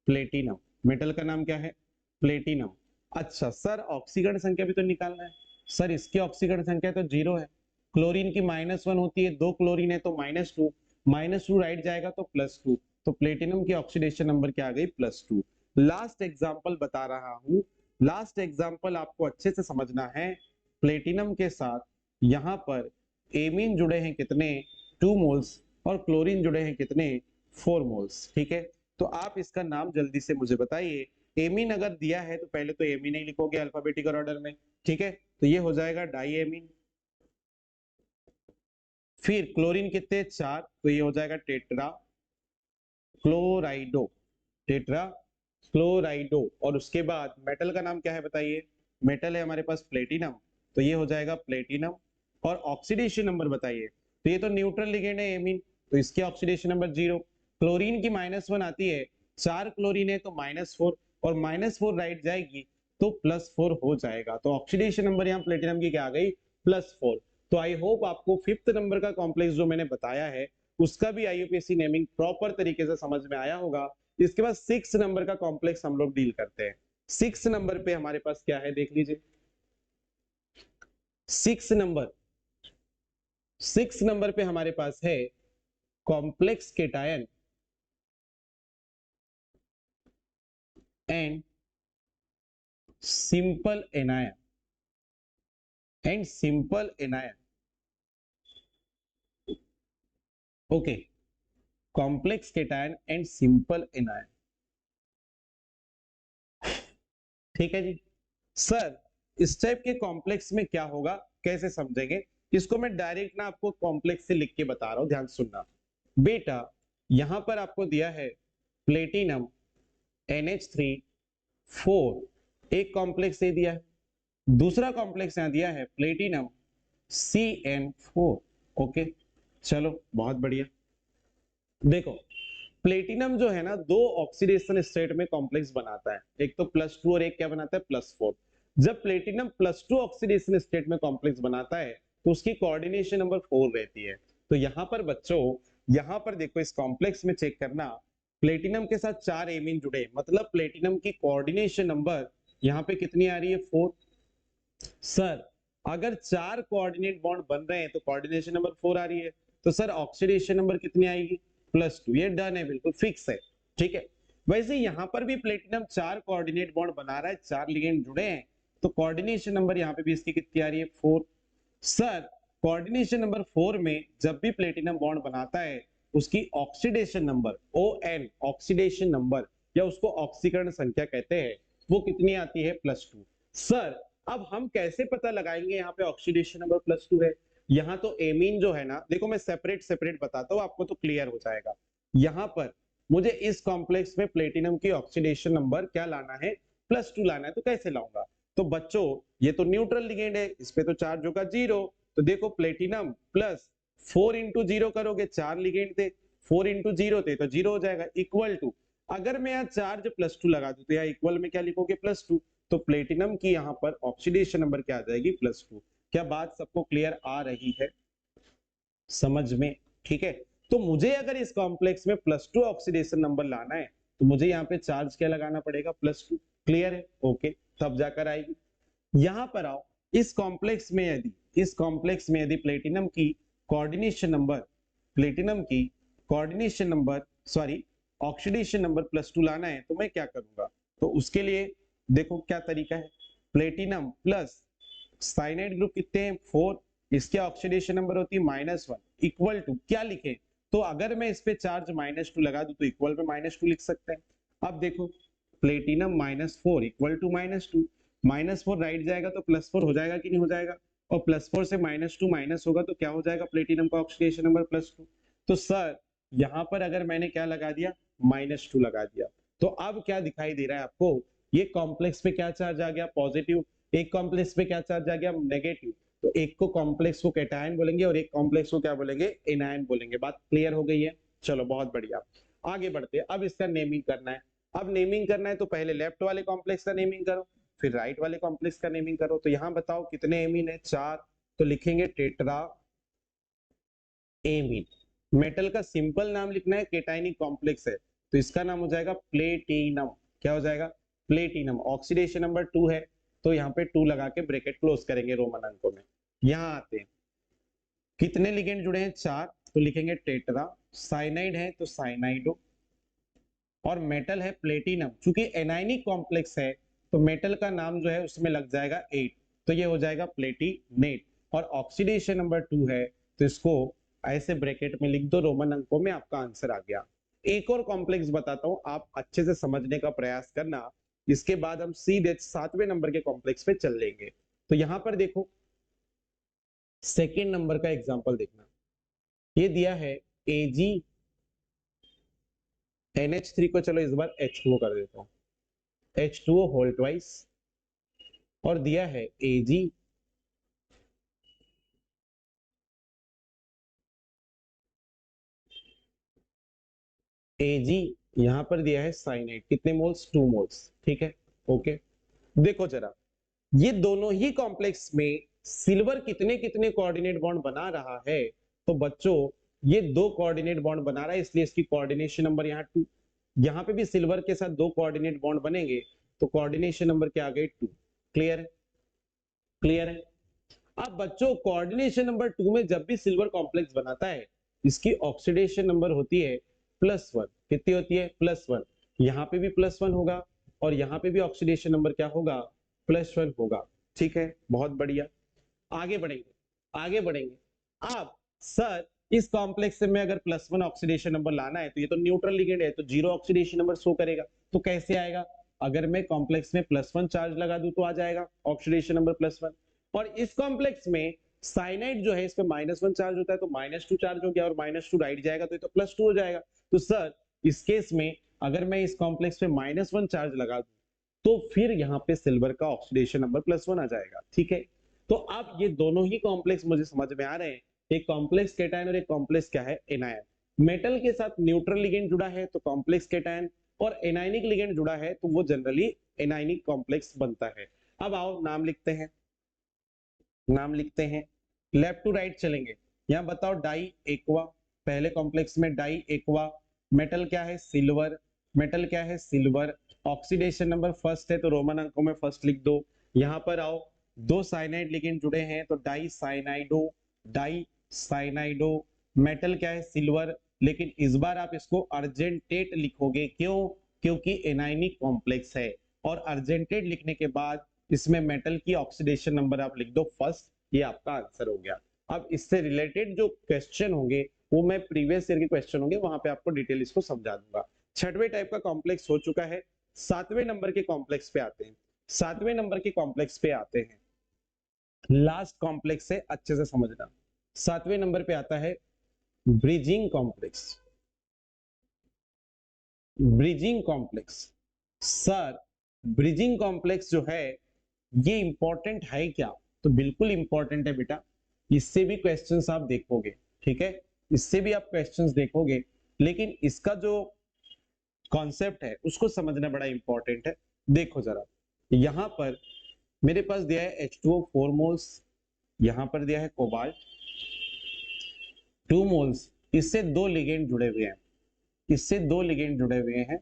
प्लेटिनम। मेटल का नाम क्या है? प्लेटिनम। अच्छा सर, ऑक्सीकरण संख्या भी तो निकालना है। सर, इसकी ऑक्सीकरण संख्या तो 0 है, क्लोरीन की -1 होती है, 2 क्लोरीन है तो -2, -2 राइट जाएगा तो +2, तो प्लेटिनम की ऑक्सीडेशन नंबर क्या आ गई? +2। लास्ट एग्जांपल बता रहा हूं, लास्ट एग्जांपल आपको अच्छे से समझना है। प्लेटिनम के साथ यहां पर एमीन जुड़े हैं कितने? 2 मोल्स, और क्लोरीन जुड़े हैं कितने? 4 मोल्स, ठीक है? तो आप इसका नाम जल्दी से मुझे बताइए। एमीन अगर दिया है तो पहले तो एमीन ही लिखोगे अल्फाबेटिकल ऑर्डर में, ठीक है? तो ये हो जाएगा डाई एमीन। फिर क्लोरीन कितने? 4, तो ये हो जाएगा टेट्रा क्लोराइडो, टेट्रा क्लोराइडो। और उसके बाद मेटल का नाम क्या है बताइए? मेटल है हमारे पास प्लेटिनम, तो ये हो जाएगा प्लेटिनम। और ऑक्सीडेशन नंबर बताइए, तो ये तो न्यूट्रल लिगेंड है एमीन, तो इसके ऑक्सीडेशन नंबर 0। क्लोरीन की -1 आती है, 4 क्लोरीन है तो -4, और -4 राइट जाएगी तो +4 हो जाएगा। तो ऑक्सीडेशन नंबर यहाँ प्लेटिनम की क्या आ गई? +4। तो आई होप आपको 5th नंबर का कॉम्प्लेक्स जो मैंने बताया है उसका भी आईयूपीएसी नेमिंग प्रॉपर तरीके से समझ में आया होगा। इसके बाद 6 नंबर का कॉम्प्लेक्स हम लोग डील करते हैं। 6 नंबर पे हमारे पास क्या है देख लीजिए। 6 नंबर, 6 नंबर पे हमारे पास है complex cation and simple anion, and simple anion. Okay, complex cation and simple anion. ठीक है जी सर, इस टाइप के कॉम्प्लेक्स में क्या होगा, कैसे समझेंगे इसको? मैं डायरेक्ट ना आपको कॉम्प्लेक्स से लिख के बता रहा हूं, ध्यान सुनना बेटा। यहां पर आपको दिया है प्लेटिनम NH3 4, एक कॉम्प्लेक्स दे दिया है। दूसरा कॉम्प्लेक्स यहां दिया है प्लेटिनम CN4। ओके, चलो बहुत बढ़िया। देखो प्लेटिनम जो है ना, दो ऑक्सीडेशन स्टेट में कॉम्प्लेक्स बनाता है, एक तो +2 और एक क्या बनाता है? +4। जब प्लेटिनम +2 ऑक्सीडेशन स्टेट में कॉम्प्लेक्स बनाता है तो उसकी कोऑर्डिनेशन नंबर 4 रहती है। तो यहां पर बच्चों, यहां पर देखो इस कॉम्प्लेक्स में चेक करना, प्लेटिनम के साथ 4 एमीन जुड़े, मतलब प्लेटिनम की कोऑर्डिनेशन नंबर यहाँ पे कितनी आ रही है? 4। सर अगर 4 कोऑर्डिनेट बॉन्ड बन रहे हैं तो कोऑर्डिनेशन नंबर 4 आ रही है, तो सर ऑक्सीडेशन नंबर कितनी आएगी? +2। ये डन है, बिल्कुल फिक्स है। ठीक है, वैसे यहां पर भी प्लेटिनम 4 कोऑर्डिनेट बॉन्ड बना रहा है, 4 लिगेंड जुड़े हैं, तो कोऑर्डिनेशन नंबर यहाँ पे भी इसकी कितनी आ रही है? 4। सर कोऑर्डिनेशन नंबर 4 में जब भी प्लेटिनम बॉन्ड बनाता है उसकी oxidation number ON, oxidation number या उसको ऑक्सीकरण संख्या कहते हैं, वो कितनी आती है? +2। सर अब हम कैसे पता लगाएंगे यहाँ पे ऑक्सीडेशन नंबर +2 है? यहाँ तो एमीन जो है ना, देखो मैं सेपरेट सेपरेट बताता हूँ आपको तो क्लियर हो जाएगा। यहाँ पर मुझे इस कॉम्प्लेक्स में प्लेटिनम की ऑक्सीडेशन नंबर क्या लाना है? +2 लाना है। तो कैसे लाऊंगा? तो बच्चों ये तो न्यूट्रल लिगेंड है, इस पे तो चार्ज होगा 0। तो देखो प्लेटिनम +4 इंटू 0 करोगे, 4 लिगेंड थे, 4 इंटू 0 थे तो 0 हो जाएगा, इक्वल टू, अगर मैं यहाँ चार्ज +2 लगा दूं तो यहाँ इक्वल में क्या लिखोगे? +2। तो प्लेटिनम की यहाँ पर ऑक्सीडेशन नंबर क्या आ जाएगी? +2। क्या बात सबको क्लियर आ रही है समझ में? ठीक है, तो मुझे अगर इस कॉम्प्लेक्स में +2 ऑक्सीडेशन नंबर लाना है तो मुझे यहाँ पे चार्ज क्या लगाना पड़ेगा? +2। क्लियर है? ओके, तब जाकर आएगी। यहां पर आओ, इस कॉम्प्लेक्स में यदि, इस कॉम्प्लेक्स में यदि प्लेटिनम की कोऑर्डिनेशन नंबर, प्लेटिनम की coordination number sorry oxidation number +2 लाना है तो मैं क्या करूंगा? तो उसके लिए देखो क्या तरीका है, प्लेटिनम प्लस साइनाइड ग्रुप कितने हैं? 4, इसके ऑक्सीडेशन नंबर होती है -1, इक्वल टू क्या लिखे? तो अगर मैं इस पे चार्ज -2 लगा दूं तो इक्वल पे -2 लिख सकते हैं। अब देखो प्लेटिनम -4 इक्वल टू -2, -4 राइट जाएगा तो +4 हो जाएगा कि नहीं हो जाएगा? और +4 से -2 माइनस होगा तो क्या हो जाएगा? प्लेटिनम का ऑक्सीडेशन नंबर +2। तो सर यहाँ पर अगर मैंने क्या लगा दिया? -2 लगा दिया, तो अब क्या दिखाई दे रहा है आपको? ये कॉम्प्लेक्स पे क्या चार्ज आ गया? पॉजिटिव। एक कॉम्प्लेक्स पे क्या चार्ज आ गया? नेगेटिव। तो एक को कॉम्प्लेक्स को कैटायन बोलेंगे और एक कॉम्प्लेक्स को क्या बोलेंगे? एनायन बोलेंगे। बात क्लियर हो गई है? चलो बहुत बढ़िया, आगे बढ़ते हैं। अब इसका नेमिंग करना है। अब नेमिंग करना है तो पहले लेफ्ट वाले कॉम्प्लेक्स का नेमिंग करो, फिर राइट वाले कॉम्प्लेक्स का नेमिंग करो। तो यहाँ बताओ कितने एमीन है? 4। तो लिखेंगे टेट्रा एमीन। मेटल का सिंपल नाम लिखना है, केटाइनिक कॉम्प्लेक्स है तो इसका नाम हो जाएगा प्लेटिनम। क्या हो जाएगा? प्लेटिनम। ऑक्सीडेशन नंबर 2 है तो यहाँ पे 2 लगा के ब्रैकेट क्लोज करेंगे रोमन अंकों में। यहाँ आते हैं, कितने लिगेंड जुड़े हैं? 4, तो लिखेंगे टेट्रा। साइनाइड है तो साइनाइडो, और मेटल है प्लेटिनम। चूंकि एनाइनिक कॉम्प्लेक्स है तो मेटल का नाम जो है उसमें लग जाएगा 8, तो ये हो जाएगा प्लेटिनेट। और ऑक्सीडेशन नंबर 2 है तो इसको ऐसे ब्रैकेट में लिख दो रोमन अंकों में, आपका आंसर आ गया। एक और कॉम्प्लेक्स बताता हूं, आप अच्छे से समझने का प्रयास करना, इसके बाद हम सीधे 7वें नंबर के कॉम्प्लेक्स पे चल लेंगे। तो यहां पर देखो सेकेंड नंबर का एग्जाम्पल देखना, ये दिया है NH3 को चलो इस बार H2O कर देता हूं, H2O होल ट्वाइस, और दिया है Ag, Ag यहां पर दिया है साइनाइड, कितने मोल्स, 2 मोल्स, ठीक है। ओके, देखो जरा ये दोनों ही कॉम्प्लेक्स में सिल्वर कितने कितने कोऑर्डिनेट बॉन्ड बना रहा है, तो बच्चों ये 2 कोऑर्डिनेट बॉन्ड बना रहा है, इसलिए इसकी कोऑर्डिनेशन नंबर यहाँ 2। यहाँ पे भी सिल्वर के साथ 2 कोऑर्डिनेट बॉन्ड बनेंगे, तो कोऑर्डिनेशन नंबर क्या आ गए, 2। क्लियर है, क्लियर है। अब बच्चों कोऑर्डिनेशन नंबर 2 में जब भी सिल्वर कॉम्प्लेक्स बनाता है, इसकी ऑक्सीडेशन नंबर होती है +1। कितनी होती है, +1। यहाँ पे भी +1 होगा, और यहाँ पे भी ऑक्सीडेशन नंबर क्या होगा, +1 होगा। ठीक है, बहुत बढ़िया। आगे बढ़ेंगे, आगे बढ़ेंगे। अब सर इस कॉम्प्लेक्स से में अगर +1 ऑक्सीडेशन नंबर लाना है, तो ये तो न्यूट्रल लिगेंड है, तो 0 ऑक्सीडेशन नंबर शो करेगा। तो कैसे आएगा, अगर मैं कॉम्प्लेक्स में +1 चार्ज लगा दूं तो आ जाएगा ऑक्सीडेशन नंबर +1। और इस कॉम्प्लेक्स में साइनाइड जो है, इस पे -1 चार्ज होता है, तो -2 चार्ज हो गया, और -2 राइट जाएगा तो ये तो +2 हो जाएगा। तो सर इस केस में अगर मैं इस कॉम्प्लेक्स पे -1 चार्ज लगा दूं, तो फिर यहाँ पे सिल्वर का ऑक्सीडेशन नंबर +1 आ जाएगा। ठीक है, तो अब ये दोनों ही कॉम्प्लेक्स मुझे समझ में आ रहे हैं, एक कॉम्प्लेक्स केटायन और एक कॉम्प्लेक्स क्या है, एनायन। मेटल के साथ न्यूट्रल लिगेंड जुड़ा है तो कॉम्प्लेक्स केटायन, और एनायनिक लिगेंड जुड़ा है तो वो जनरली एनायनिक कॉम्प्लेक्स बनता है। अब आओ नाम लिखते हैं, नाम लिखते हैं, लेफ्ट टू राइट चलेंगे। यहाँ बताओ डाई एक्वा, पहले कॉम्प्लेक्स में डाई एक्वा, मेटल क्या है, सिल्वर, मेटल क्या है, सिल्वर, ऑक्सीडेशन नंबर फर्स्ट है तो रोमन अंकों में फर्स्ट लिख दो। यहाँ पर आओ, 2 साइनाइड लिगेंड जुड़े हैं तो डाई साइनाइडो, डाई साइनाइडो, मेटल क्या है, सिल्वर, लेकिन इस बार आप इसको अर्जेंटेट लिखोगे, क्यों, क्योंकि एनायनिक कॉम्प्लेक्स है, और अर्जेंटेट लिखने के बाद इसमें मेटल की ऑक्सीडेशन नंबर आप लिख दो फर्स्ट, ये आपका आंसर हो गया। अब इससे रिलेटेड जो क्वेश्चन होंगे वो मैं प्रीवियस ईयर के क्वेश्चन होंगे वहां पे आपको डिटेल इसको समझा दूंगा। 6वें टाइप का कॉम्प्लेक्स हो चुका है, 7वें नंबर के कॉम्प्लेक्स पे आते हैं। 7वें नंबर के कॉम्प्लेक्स पे आते हैं, लास्ट कॉम्प्लेक्स से अच्छे से समझना। 7वें नंबर पे आता है bridging complex. Bridging complex, sir bridging complex जो है ये इंपॉर्टेंट है क्या, तो बिल्कुल इंपॉर्टेंट है बेटा, इससे भी क्वेश्चंस आप देखोगे। ठीक है, इससे भी आप क्वेश्चंस देखोगे, लेकिन इसका जो कॉन्सेप्ट है उसको समझना बड़ा इंपॉर्टेंट है। देखो जरा, यहां पर मेरे पास दिया है H2O 4 मोल्स, यहां पर दिया है कोबाल्ट 2 मोल्स, इससे 2 लिगेंड जुड़े हुए हैं, इससे 2 लिगेंड जुड़े हुए हैं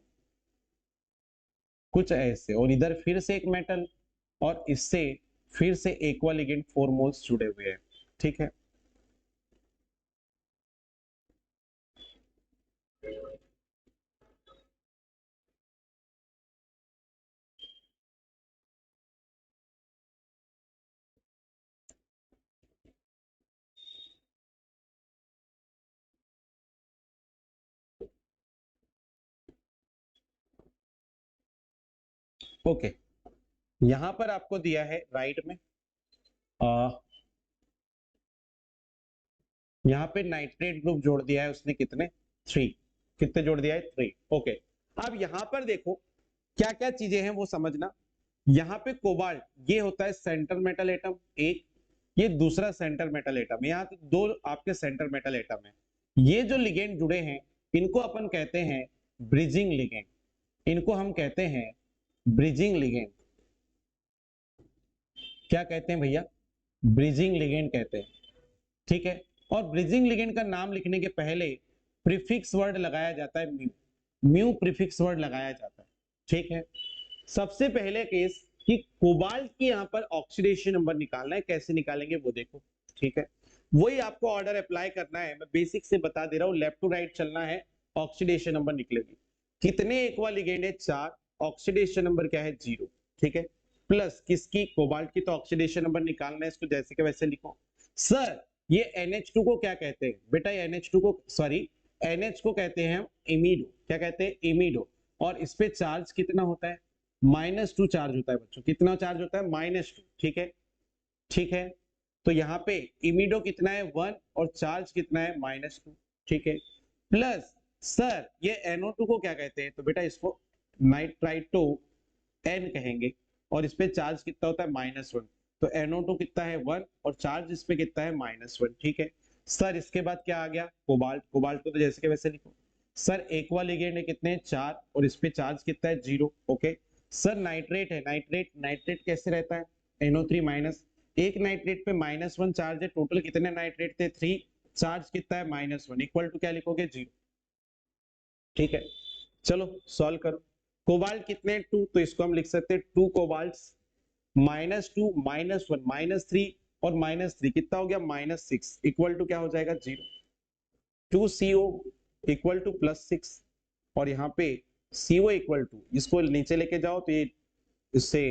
कुछ ऐसे, और इधर फिर से एक मेटल, और इससे फिर से एक्वा लिगेंड 4 मोल्स जुड़े हुए हैं। ठीक है, ओके। यहां पर आपको दिया है राइट में, यहाँ पे नाइट्रेट ग्रुप जोड़ दिया है उसने, कितने, 3, कितने जोड़ दिया है, 3। ओके, अब यहां पर देखो क्या क्या चीजें हैं वो समझना। यहाँ पे कोबाल्ट ये होता है सेंटर मेटल एटम एक, ये दूसरा सेंटर मेटल एटम, यहाँ तो 2 आपके सेंटर मेटल एटम है। ये जो लिगेंड जुड़े हैं इनको अपन कहते हैं ब्रिजिंग लिगेंड, इनको हम कहते हैं ब्रिजिंग लिगेंड। क्या कहते हैं भैया, ब्रिजिंग लिगेंड कहते हैं। ठीक है, और ब्रिजिंग लिगेंड का नाम लिखने के पहले प्रीफिक्स वर्ड लगाया जाता है म्यू, म्यू प्रीफिक्स वर्ड लगाया जाता है। ठीक है, सबसे पहले केस कि कोबाल्ट की यहाँ पर ऑक्सीडेशन नंबर निकालना है, कैसे निकालेंगे वो देखो। ठीक है, वही आपको ऑर्डर अप्लाई करना है, मैं बेसिक से बता दे रहा हूँ, लेफ्ट टू राइट चलना है, ऑक्सीडेशन नंबर निकलेगी। कितने एक्वा लिगेंड है, 4, ऑक्सीडेशन नंबर क्या है, 0। ठीक है, प्लस किसकी, कोबाल्ट की, तो ऑक्सीडेशन नंबर निकालना है, इसको जैसे के वैसे लिखो। सर ये NH2 को क्या कहते हैं बेटा, NH2 को, सॉरी NH को कहते हैं इमिडो, क्या कहते हैं, इमिडो, और इस पे चार्ज कितना होता है, -2 चार्ज होता है बच्चों, कितना चार्ज होता है, -2। ठीक है, ठीक है, तो यहाँ पे इमिडो कितना है, 1, और चार्ज कितना है, -2। ठीक है, प्लस सर ये NO2 को क्या कहते हैं? तो बेटा इसको नाइट्राइटो N कहेंगे, और इस पे चार्ज कितना होता है? -1। तो NO2 कितना है? 1, और चार्ज इस पे कितना है? -1। ठीक है सर। इसके बाद क्या आ गया? कोबाल्ट। कोबाल्ट को तो जैसे के वैसे लिखो। सर एक्वा लिगेंड है, कितने? 4, और इस पे चार्ज कितना है? 0। ओके सर नाइट्रेट है, नाइट्रेट। नाइट्रेट कैसे रहता है? NO3 माइनस, एक नाइट्रेट पे -1 चार्ज है। टोटल कितने नाइट्रेट थे? 3, चार्ज कितना है? -1, इक्वल टू क्या लिखोगे? 0। ठीक है चलो सॉल्व करो। कोबाल्ट कितने? 2, तो इसको हम लिख सकते हैं 2 कोबाल्ट, -2 -1 -3 और -3 कितना हो गया? -6, इक्वल टू क्या हो जाएगा? 0। 2CO इक्वल टू +6, और यहाँ पे CO इक्वल टू, इसको नीचे लेके जाओ तो ये इससे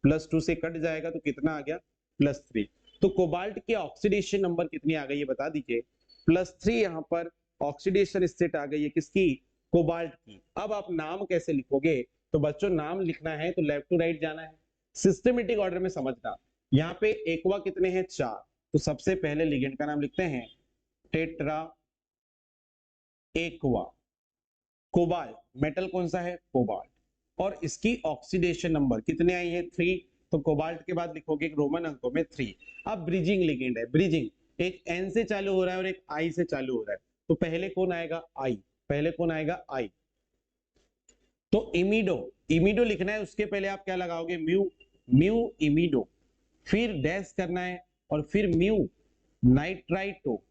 +2 से कट जाएगा, तो कितना आ गया? +3। तो कोबाल्ट की ऑक्सीडेशन नंबर कितनी आ गई है बता दीजिए? +3 यहाँ पर ऑक्सीडेशन स्टेट आ गई है, किसकी? कोबाल्ट की। अब आप नाम कैसे लिखोगे? तो बच्चों नाम लिखना है तो लेफ्ट टू राइट जाना है, सिस्टमेटिक ऑर्डर में समझना। यहाँ पे एक्वा कितने हैं? 4, तो सबसे पहले लिगेंड का नाम लिखते हैं टेट्रा एक्वा। कोबाल्ट, मेटल कौन सा है? कोबाल्ट। और इसकी ऑक्सीडेशन नंबर कितने आई है? 3। तो कोबाल्ट के बाद लिखोगे रोमन अंकों में 3। अब ब्रिजिंग लिगेंड है, ब्रिजिंग एक N से चालू हो रहा है और एक I से चालू हो रहा है, तो पहले कौन आएगा? I। पहले कौन आएगा? I। तो इमिडो, इमिडो लिखना है, उसके पहले आप क्या लगाओगे? म्यू, म्यू इमिडो, फिर डैश करना है, और फिर म्यू नाइट्राइटो,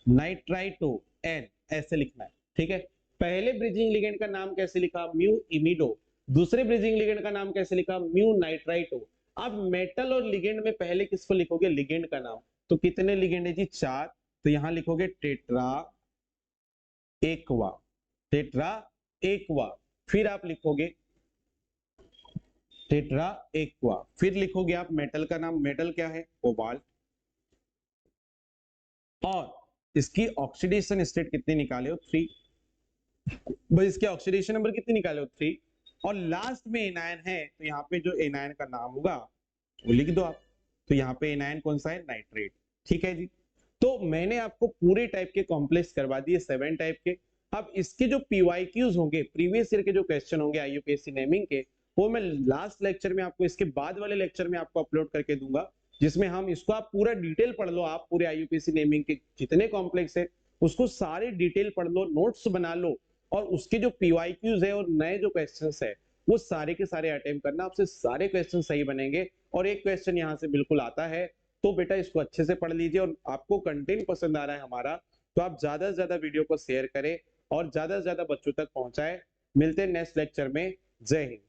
नाइट्राइटो N, ऐसे लिखना है। ठीक है पहले ब्रिजिंग लिगेंड का नाम कैसे लिखा? म्यू इमिडो। दूसरे ब्रिजिंग लिगेंड का नाम कैसे लिखा? Mu nitrito. अब मेटल और लिगेंड में पहले किसको लिखोगे? लिगेंड का नाम। तो कितने लिगेंड है जी? 4, तो यहां लिखोगे टेट्रा एक्वा, टेट्रा एक्वा। फिर आप लिखोगे टेट्रा एक्वा, फिर लिखोगे आप मेटल का नाम। मेटल क्या है? कोबाल्ट। और इसकी ऑक्सीडेशन स्टेट कितनी निकाले हो? 3। भाई इसके ऑक्सीडेशन नंबर कितने निकाले हो? 3। और लास्ट में एनायन है, तो यहाँ पे जो एनायन का नाम होगा वो लिख दो आप। तो यहाँ पे एनायन कौन सा है? नाइट्रेट। ठीक है जी। तो मैंने आपको पूरे टाइप के कॉम्प्लेक्स करवा दिए, 7 टाइप के। अब इसके जो PYQs होंगे, प्रीवियस ईयर के जो क्वेश्चन होंगे IUPAC नेमिंग के, वो मैं लास्ट लेक्चर में आपको, इसके बाद वाले लेक्चर में आपको अपलोड करके दूंगा, जिसमें हम इसको आप पूरा डिटेल पढ़ लो। आप पूरे IUPAC नेमिंग के जितने कॉम्प्लेक्स है उसको सारे डिटेल पढ़ लो, नोट्स बना लो, और उसके जो PYQs है और नए जो क्वेश्चंस है वो सारे के सारे अटेम्प्ट करना। आपसे सारे क्वेश्चन सही बनेंगे, और एक क्वेश्चन यहाँ से बिल्कुल आता है। तो बेटा इसको अच्छे से पढ़ लीजिए, और आपको कंटेंट पसंद आ रहा है हमारा, तो आप ज्यादा से ज्यादा वीडियो को शेयर करें और ज्यादा से ज्यादा बच्चों तक पहुंचाएं। मिलते हैं नेक्स्ट लेक्चर में। जय हिंद।